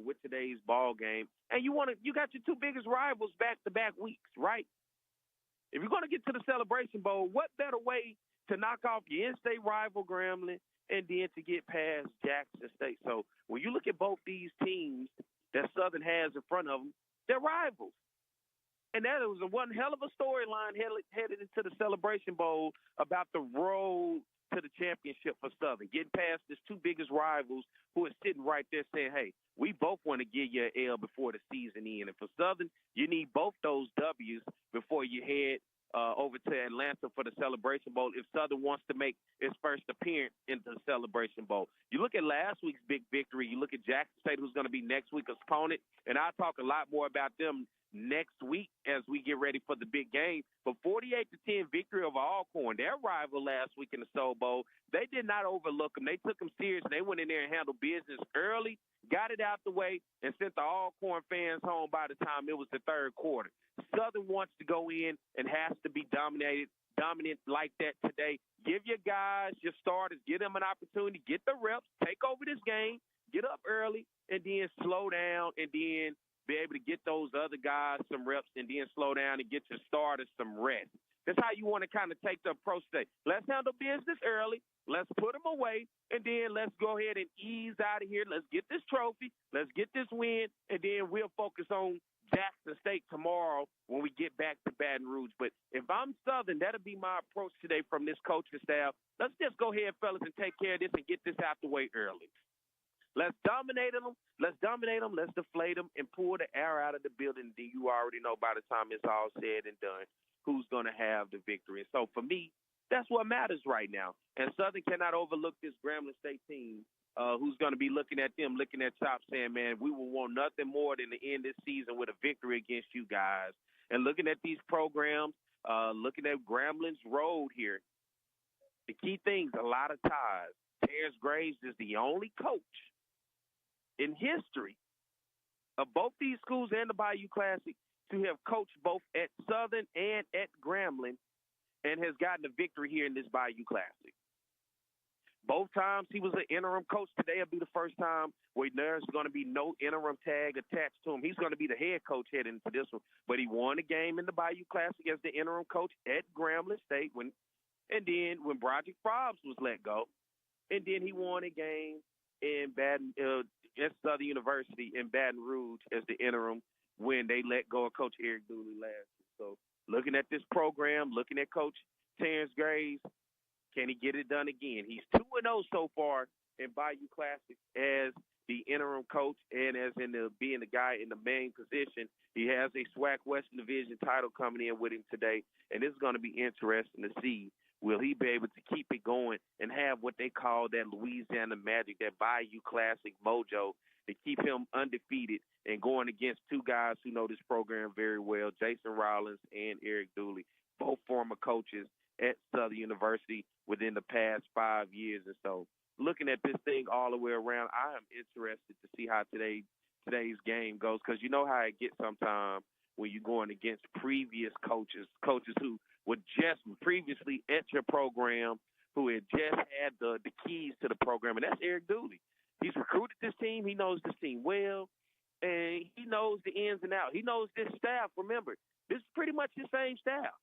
C: with today's ball game. And you got your 2 biggest rivals back-to-back weeks, right? If you're going to get to the Celebration Bowl, what better way to knock off your in-state rival Grambling and then to get past Jackson State? So when you look at both these teams that Southern has in front of them, they're rivals. And that was one hell of a storyline headed into the Celebration Bowl about the road to the championship for Southern, getting past his 2 biggest rivals who are sitting right there saying, hey, we both want to give you an L before the season ends. And for Southern, you need both those W's before you head over to Atlanta for the Celebration Bowl if Southern wants to make its first appearance in the Celebration Bowl. You look at last week's big victory. You look at Jackson State, who's going to be next week's opponent, and I'll talk a lot more about them next week as we get ready for the big game. But 48-10 victory over Alcorn, their rival last week in the Soul Bowl, they did not overlook them. They took them serious, and they went in there and handled business early, got it out the way, and sent the Alcorn fans home by the time it was the third quarter. Southern wants to go in and has to be dominant like that today. Give your guys, your starters, give them an opportunity, get the reps, take over this game, get up early, and then slow down, and then be able to get those other guys some reps and then slow down and get your starters some rest. That's how you want to kind of take the approach today. Let's handle business early. Let's put them away, and then let's go ahead and ease out of here. Let's get this trophy. Let's get this win, and then we'll focus on Jackson State tomorrow when we get back to Baton Rouge. But if I'm Southern, that'll be my approach today from this coaching staff. Let's just go ahead, fellas, and take care of this and get this out the way early. Let's dominate them. Let's deflate them, and pull the air out of the building. Then you already know by the time it's all said and done who's going to have the victory. And so for me, that's what matters right now. And Southern cannot overlook this Grambling State team who's going to be looking at them, looking at top, saying, man, we will want nothing more than to end this season with a victory against you guys. And looking at these programs, looking at Grambling's road here, the key things, a lot of ties. Terrence Graves is the only coach in history of both these schools and the Bayou Classic to have coached both at Southern and at Grambling and has gotten a victory here in this Bayou Classic. Both times he was an interim coach. Today will be the first time where there's going to be no interim tag attached to him. He's going to be the head coach heading into this one. But he won a game in the Bayou Classic as the interim coach at Grambling State. And then when Broderick Fobbs was let go, and then he won a game in at Southern University in Baton Rouge as the interim when they let go of Coach Eric Dooley last year. So looking at this program, looking at Coach Terrence Graves, Can he get it done again? He's 2-0 so far in Bayou Classic as the interim coach and as being the guy in the main position. He has a SWAC Western Division title coming in with him today, and it's going to be interesting to see, will he be able to keep it going and have what they call that Louisiana magic, that Bayou Classic mojo, to keep him undefeated and going against two guys who know this program very well, Jason Rollins and Eric Dooley, both former coaches at Southern University within the past 5 years or so. Looking at this thing all the way around, I am interested to see how today's game goes, because you know how it gets sometimes when you're going against previous coaches who were just previously at your program, who had just had the keys to the program, and that's Eric Dooley. He's recruited this team. He knows this team well, and he knows the ins and outs. He knows this staff. Remember, this is pretty much the same staff.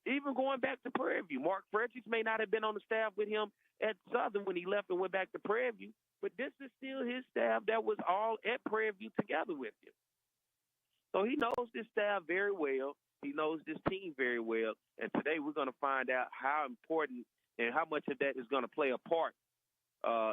C: Even going back to Prairie View, Mark Fredericks may not have been on the staff with him at Southern when he left and went back to Prairie View, but this is still his staff that was all at Prairie View together with him. So he knows this staff very well. He knows this team very well. And today we're going to find out how important and how much of that is going to play a part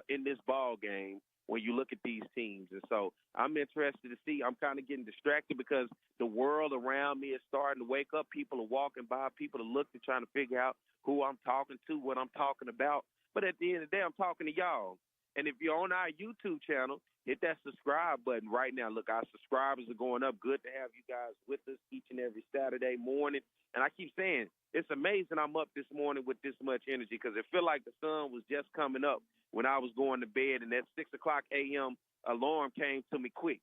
C: in this ball game when you look at these teams. And so I'm interested to see. I'm kind of getting distracted because the world around me is starting to wake up. People are walking by. People are looking, trying to figure out who I'm talking to, what I'm talking about. But at the end of the day, I'm talking to y'all. And if you're on our YouTube channel, hit that subscribe button right now. Look, our subscribers are going up. Good to have you guys with us each and every Saturday morning. And I keep saying, it's amazing I'm up this morning with this much energy, because it feel like the sun was just coming up when I was going to bed, and that 6 o'clock a.m. alarm came to me quick.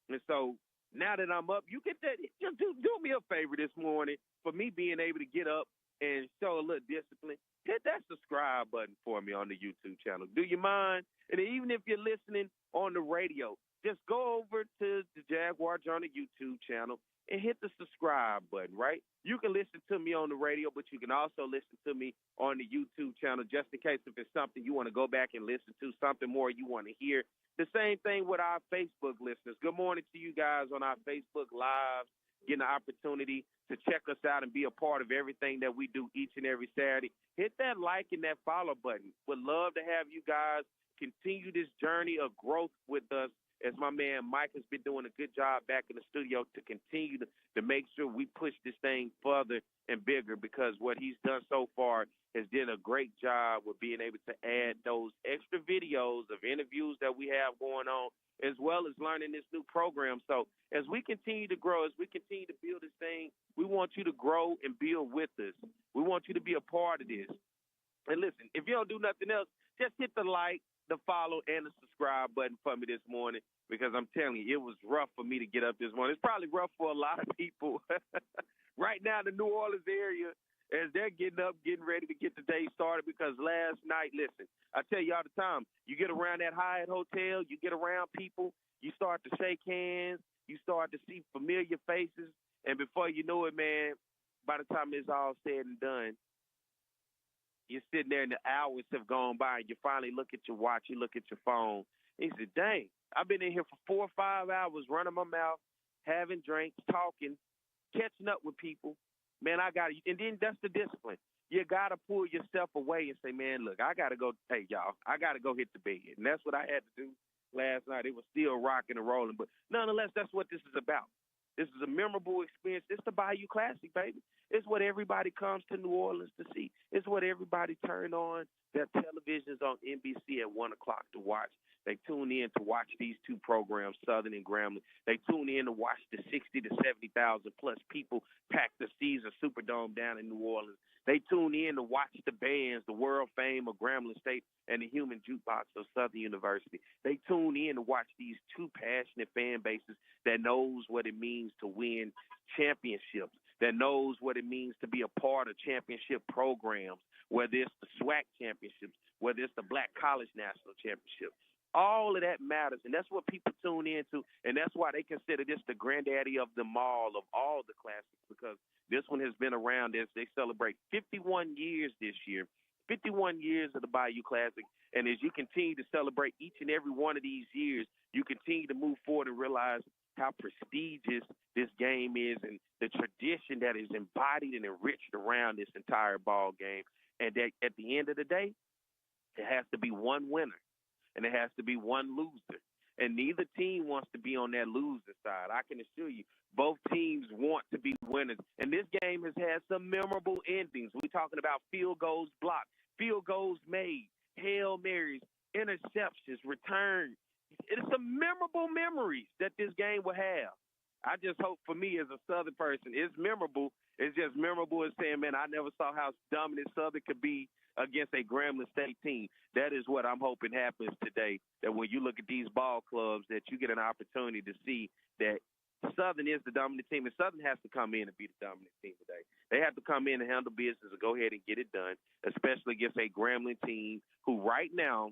C: And so now that I'm up, you get that. Just do me a favor this morning for me being able to get up and show a little discipline. Hit that subscribe button for me on the YouTube channel. Do you mind? And even if you're listening on the radio, just go over to the Jaguar Journal YouTube channel and hit the subscribe button, right? You can listen to me on the radio, but you can also listen to me on the YouTube channel, just in case if it's something you want to go back and listen to, something more you want to hear. The same thing with our Facebook listeners. Good morning to you guys on our Facebook Lives, getting the opportunity to check us out and be a part of everything that we do each and every Saturday. Hit that like and that follow button. Would love to have you guys continue this journey of growth with us, as my man Mike has been doing a good job back in the studio to continue to make sure we push this thing further and bigger, because what he's done so far has done a great job with being able to add those extra videos of interviews that we have going on, as well as learning this new program. So as we continue to grow, as we continue to build this thing, we want you to grow and build with us. We want you to be a part of this. And listen, if you don't do nothing else, just hit the like, the follow, and the subscribe button for me this morning, because I'm telling you, it was rough for me to get up this morning. It's probably rough for a lot of people right now in the New Orleans area as they're getting up, getting ready to get the day started, because last night, listen, I tell you all the time, you get around that Hyatt Hotel, you get around people, you start to shake hands, you start to see familiar faces, and before you know it, man, by the time it's all said and done, you're sitting there and the hours have gone by, and you finally look at your watch, you look at your phone, and you say, dang, I've been in here for 4 or 5 hours running my mouth, having drinks, talking, catching up with people. Man, I got to, and then that's the discipline. You got to pull yourself away and say, man, look, I got to go, hey, y'all, I got to go hit the bed. And that's what I had to do last night. It was still rocking and rolling, but nonetheless, that's what this is about. This is a memorable experience. It's the Bayou Classic, baby. It's what everybody comes to New Orleans to see. It's what everybody turn on their televisions on NBC at 1 o'clock to watch. They tune in to watch these two programs, Southern and Grambling. They tune in to watch the 60 to 70,000 plus people pack the Caesars Superdome down in New Orleans. They tune in to watch the bands, the world fame of Grambling State and the human jukebox of Southern University. They tune in to watch these two passionate fan bases that knows what it means to win championships, that knows what it means to be a part of championship programs, whether it's the SWAC championships, whether it's the Black College National Championship. All of that matters, and that's what people tune into, and that's why they consider this the granddaddy of them all, of all the classics, because this one has been around as they celebrate 51 years this year, 51 years of the Bayou Classic, and as you continue to celebrate each and every one of these years, you continue to move forward and realize how prestigious this game is and the tradition that is embodied and enriched around this entire ball game. And that at the end of the day, it has to be one winner, and it has to be one loser. And neither team wants to be on that loser side. I can assure you, both teams want to be winners. And this game has had some memorable endings. We're talking about field goals blocked, field goals made, Hail Marys, interceptions, returns. It's some memorable memories that this game will have. I just hope for me as a Southern person, it's memorable. It's just memorable as saying, man, I never saw how dominant Southern could be against a Grambling State team. That is what I'm hoping happens today, that when you look at these ball clubs, that you get an opportunity to see that Southern is the dominant team, and Southern has to come in and be the dominant team today. They have to come in and handle business and go ahead and get it done, especially against a Grambling team who right now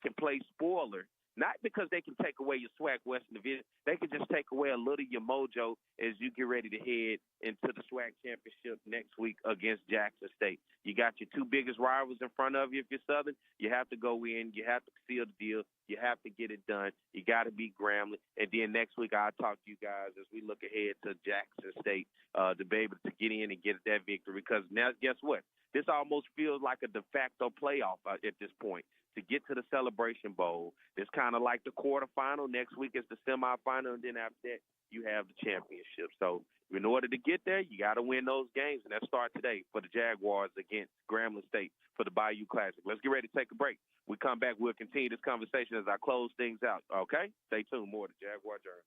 C: can play spoiler, not because they can take away your SWAC Western Division. They can just take away a little of your mojo as you get ready to head into the SWAC Championship next week against Jackson State. You got your two biggest rivals in front of you if you're Southern. You have to go in. You have to seal the deal. You have to get it done. You got to beat Grambling. And then next week I'll talk to you guys as we look ahead to Jackson State to be able to get in and get that victory. Because now, guess what? This almost feels like a de facto playoff at this point. To get to the Celebration Bowl, it's kind of like the quarterfinal. Next week is the semifinal, and then after that, you have the championship. So in order to get there, you got to win those games, and that starts today for the Jaguars against Grambling State for the Bayou Classic. Let's get ready to take a break. We come back, we'll continue this conversation as I close things out, okay? Stay tuned. More to Jaguar Journal.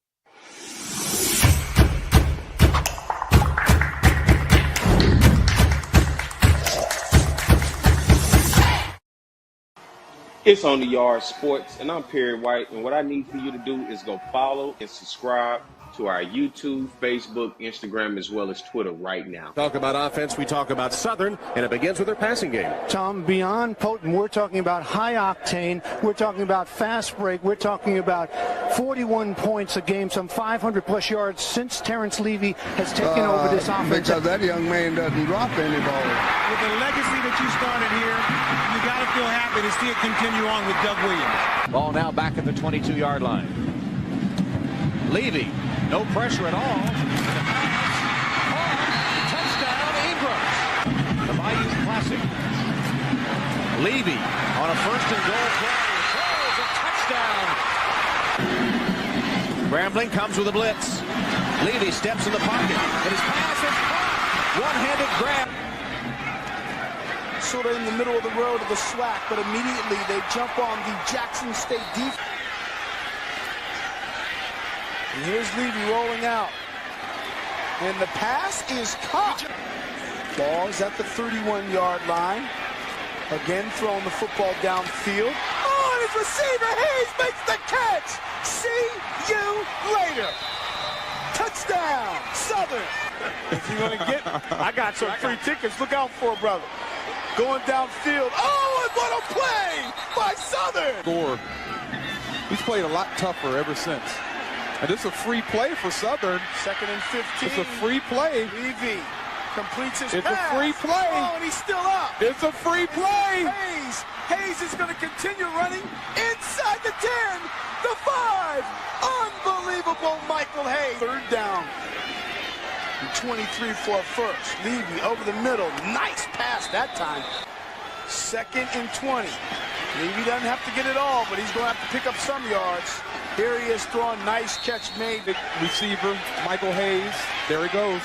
A: It's On the Yard Sports, and I'm Perry White, and what I need for you to do is go follow and subscribe to our YouTube, Facebook, Instagram, as well as Twitter right now.
M: Talk about offense, we talk about Southern, and it begins with their passing game.
N: Tom, beyond potent, we're talking about high octane, we're talking about fast break, we're talking about 41 points a game, some 500-plus yards since Terrence Levy has taken over this offense.
O: Because that young man doesn't drop any ball.
P: With the legacy that you started here, you got to feel happy to see it continue on with Doug Williams.
F: Ball now back at the 22-yard line. Levy, no pressure at all. Touchdown, Ingram. The Bayou Classic. Levy on a first and goal play. Throws a touchdown. Grambling comes with a blitz. Levy steps in the pocket, and his pass is caught. One-handed grab.
J: Sort of in the middle of the road of the SWAC, but immediately they jump on the Jackson State defense. And here's Levy rolling out. And the pass is caught. Ball is at the 31-yard line. Again throwing the football downfield. Oh, and his receiver, Hayes, makes the catch. See you later. Touchdown, Southern. If you're going to get, I got some free tickets. Look out for it, brother. Going downfield. Oh, and what a play by Southern.
Q: Score. He's played a lot tougher ever since. And this is a free play for Southern.
J: 2nd and 15.
Q: It's a free play.
J: Levy completes his
Q: It's
J: pass.
Q: a free play.
J: Oh, and he's still up.
Q: It's a free play.
J: Hayes is going to continue running inside the 10, the 5. Unbelievable, Michael Hayes. 3rd down. 23 for a first. Levy over the middle. Nice pass that time. 2nd and 20. Levy doesn't have to get it all, but he's going to have to pick up some yards. Here he is throwing. Nice catch made.
Q: Receiver, Michael Hayes. There he goes.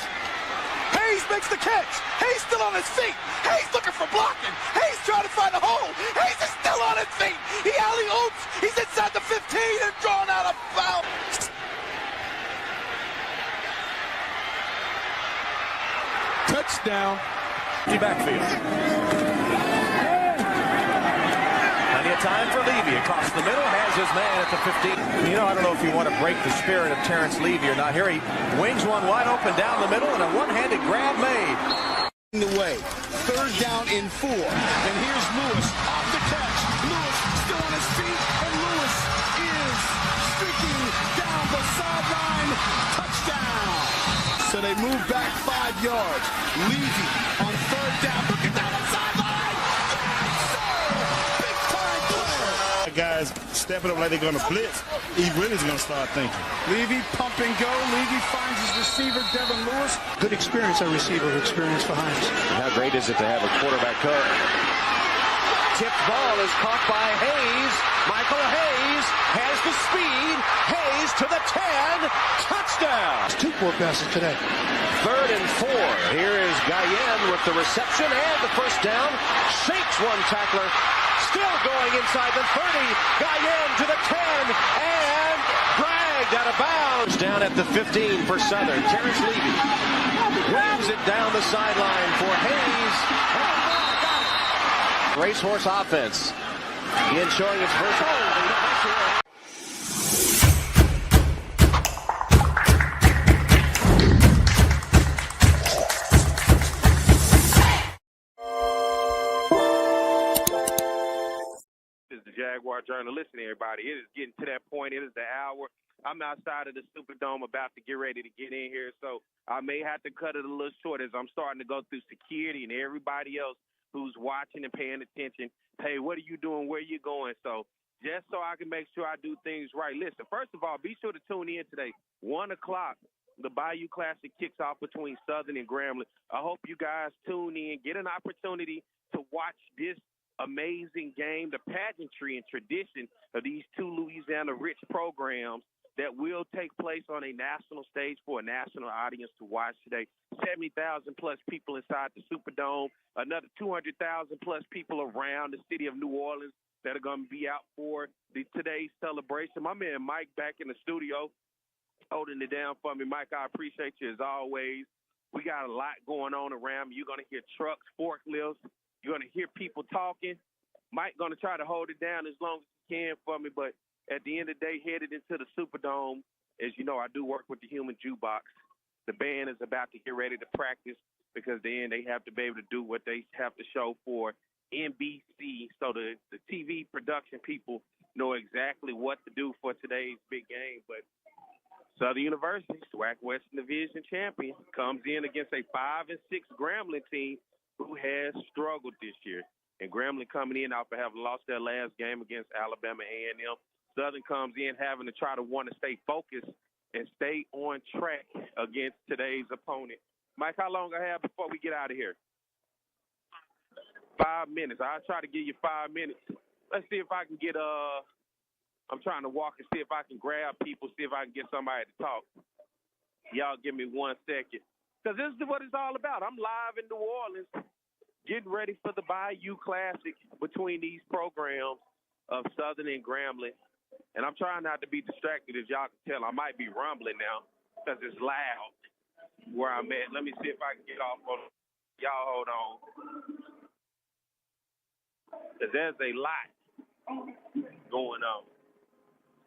J: Hayes makes the catch. Hayes still on his feet. Hayes looking for blocking. Hayes trying to find a hole. Hayes is still on his feet. He alley-oops. He's inside the 15 and drawn out a foul.
Q: Touchdown.
F: Backfield. Plenty of time for Levy across the middle. Has his man at the 15. You know, I don't know if you want to break the spirit of Terrence Levy or not. Here he wings one wide open down the middle, and a one-handed grab made.
J: The way. 3rd down in 4. And here's Lewis off the catch. Lewis still on his feet, and Lewis is streaking down the sideline. Touchdown. So they move back 5 yards. Levy on 3rd down. Looking down the sideline. Yes, sir. Big time player.
T: Guy guys stepping up like they're going to blitz, he really is going to start thinking.
J: Levy pump and go. Levy finds his receiver, Devin Lewis. Good experience, a receiver experience for Hines.
F: How great is it to have a quarterback coach? Tipped ball is caught by Hayes. Michael Hayes has the speed. Hayes to the 10. Touchdown.
J: It's 2 core passes today.
F: 3rd and 4. Here is Guyen with the reception and the first down. Shakes one tackler. Still going inside the 30. Guyen to the 10. And dragged out of bounds. Down at the 15 for Southern. Terrence Levy wings it down the sideline for Hayes. Racehorse offense. Again showing its versatility.
C: This is the Jaguar Journal. Listen, everybody, it is getting to that point. It is the hour. I'm outside of the Superdome about to get ready to get in here, so I may have to cut it a little short as I'm starting to go through security and everybody else who's watching and paying attention. Hey, what are you doing? Where are you going? So just so I can make sure I do things right. Listen, first of all, be sure to tune in today. 1 o'clock, the Bayou Classic kicks off between Southern and Grambling. I hope you guys tune in, get an opportunity to watch this amazing game, the pageantry and tradition of these 2 Louisiana-rich programs that will take place on a national stage for a national audience to watch today. 70,000-plus people inside the Superdome, another 200,000-plus people around the city of New Orleans that are going to be out for today's celebration. My man Mike back in the studio holding it down for me. Mike, I appreciate you as always. We got a lot going on around me. You're going to hear trucks, forklifts. You're going to hear people talking. Mike going to try to hold it down as long as he can for me, but at the end of the day, headed into the Superdome, as you know, I do work with the Human Jukebox. The band is about to get ready to practice because then they have to be able to do what they have to show for NBC. So the TV production people know exactly what to do for today's big game. But Southern University, SWAC Western Division champion, comes in against a 5-6 Grambling team who has struggled this year. And Grambling coming in after having lost their last game against Alabama A&M. Southern comes in having to try to want to stay focused and stay on track against today's opponent. Mike, how long I have before we get out of here? 5 minutes. I'll try to give you 5 minutes. Let's see if I can get I'm trying to walk and see if I can grab people, see if I can get somebody to talk. Y'all give me 1 second. Because this is what it's all about. I'm live in New Orleans getting ready for the Bayou Classic between these programs of Southern and Grambling. And I'm trying not to be distracted, as y'all can tell. I might be rumbling now because it's loud where I'm at. Let me see if I can get off on y'all. Hold on. Because there's a lot going on.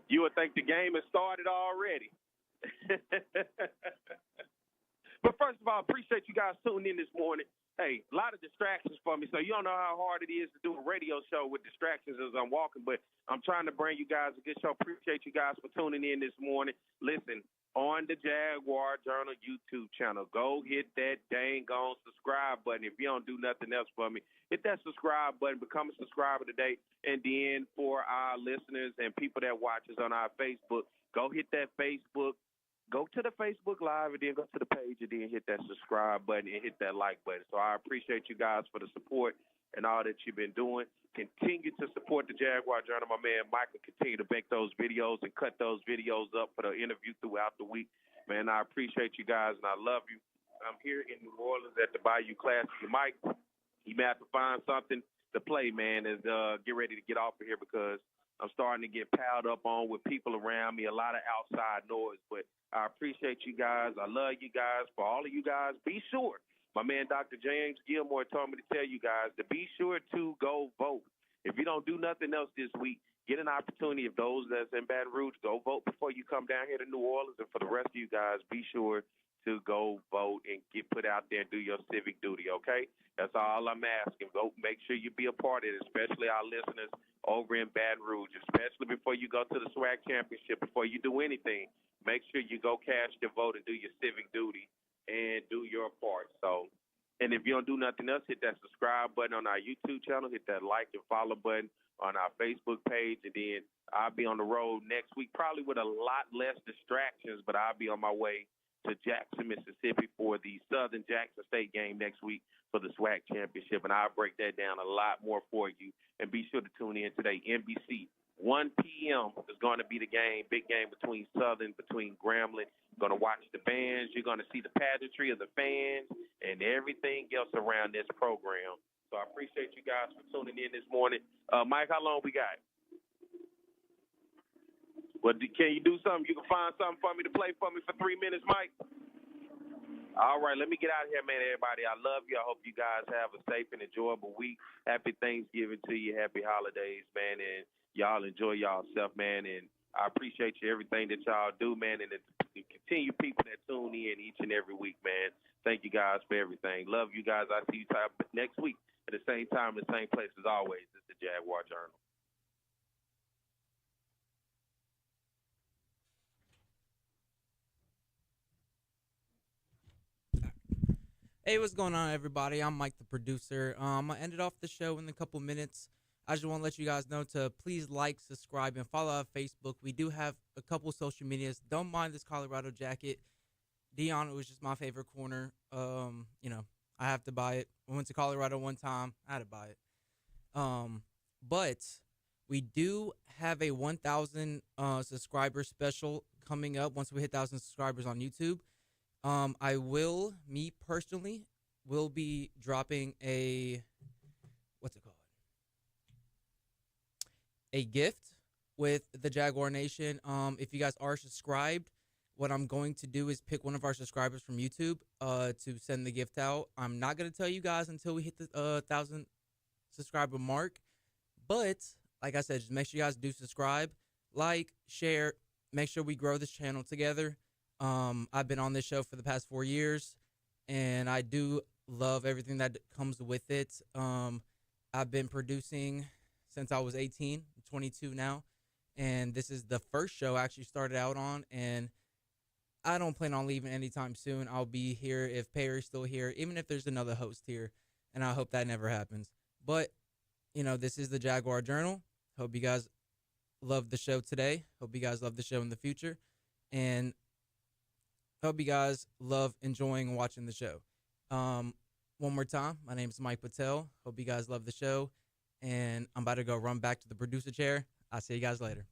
C: You would think the game has started already. But first of all, appreciate you guys tuning in this morning. Hey, a lot of distractions for me, so you don't know how hard it is to do a radio show with distractions as I'm walking, but I'm trying to bring you guys a good show. Appreciate you guys for tuning in this morning. Listen, on the Jaguar Journal YouTube channel, go hit that dang on subscribe button. If you don't do nothing else for me, hit that subscribe button, become a subscriber today. And then for our listeners and people that watch us on our Facebook, go hit that Facebook. Go to the Facebook Live and then go to the page and then hit that subscribe button and hit that like button. So I appreciate you guys for the support and all that you've been doing. Continue to support the Jaguar Journal. My man Mike will continue to make those videos and cut those videos up for the interview throughout the week. Man, I appreciate you guys and I love you. I'm here in New Orleans at the Bayou Classic. Mike, you may have to find something to play, man, and get ready to get off of here because I'm starting to get piled up on with people around me, a lot of outside noise. But I appreciate you guys. I love you guys. For all of you guys, be sure. My man Dr. James Gilmore told me to tell you guys to be sure to go vote. If you don't do nothing else this week, get an opportunity. If those that's in Baton Rouge, go vote before you come down here to New Orleans. And for the rest of you guys, be sure to go vote and get put out there and do your civic duty, okay? That's all I'm asking. Vote. Make sure you be a part of it, especially our listeners over in Baton Rouge, especially before you go to the SWAC championship, before you do anything. Make sure you go cast your vote and do your civic duty and do your part. So, and if you don't do nothing else, hit that subscribe button on our YouTube channel, hit that like and follow button on our Facebook page, and then I'll be on the road next week, probably with a lot less distractions, but I'll be on my way to Jackson, Mississippi for the Southern Jackson State game next week for the SWAC championship, and I'll break that down a lot more for you. And be sure to tune in today, NBC. 1 p.m. is going to be the game, big game between Southern, between Grambling. You're going to watch the bands. You're going to see the pageantry of the fans and everything else around this program. So I appreciate you guys for tuning in this morning. Mike, how long we got? Well, can you do something? You can find something for me to play for me for 3 minutes, Mike? All right, let me get out of here, man, everybody. I love you. I hope you guys have a safe and enjoyable week. Happy Thanksgiving to you. Happy holidays, man, and y'all enjoy yourself, man, and I appreciate you, everything that y'all do, man, and the continued people that tune in each and every week, man. Thank you guys for everything. Love you guys. I'll see you next week at the same time, the same place as always. It's the Jaguar Journal.
L: Hey, what's going on, everybody? I'm Mike, the producer. I ended off the show in a couple minutes. I just want to let you guys know to please like, subscribe, and follow our Facebook. We do have a couple social medias. Don't mind this Colorado jacket. Dion, it was just my favorite corner. You know, I have to buy it. I went to Colorado one time. I had to buy it. But we do have a 1,000 subscriber special coming up once we hit 1,000 subscribers on YouTube. Me personally, will be dropping a, what's it called? A gift with the Jaguar Nation. If you guys are subscribed, what I'm going to do is pick one of our subscribers from YouTube to send the gift out. I'm not going to tell you guys until we hit the 1,000 subscriber mark. But, like I said, just make sure you guys do subscribe, like, share, make sure we grow this channel together. I've been on this show for the past 4 years, and I do love everything that comes with it. I've been producing since I was 18, 22 now, and this is the first show I actually started out on, and I don't plan on leaving anytime soon. I'll be here if Perry's still here, even if there's another host here, and I hope that never happens. But, you know, this is the Jaguar Journal. Hope you guys love the show today. Hope you guys love the show in the future, and hope you guys love enjoying and watching the show. One more time, my name is Mike Patel. Hope you guys love the show, and I'm about to go run back to the producer chair. I'll see you guys later.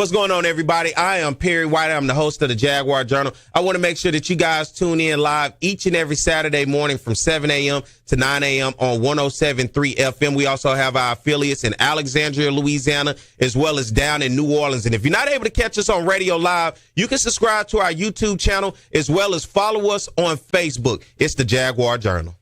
A: What's going on, everybody? I am Perry White. I'm the host of the Jaguar Journal. I want to make sure that you guys tune in live each and every Saturday morning from 7 a.m. to 9 a.m. on 107.3 FM. We also have our affiliates in Alexandria, Louisiana, as well as down in New Orleans. And if you're not able to catch us on radio live, you can subscribe to our YouTube channel as well as follow us on Facebook. It's the Jaguar Journal.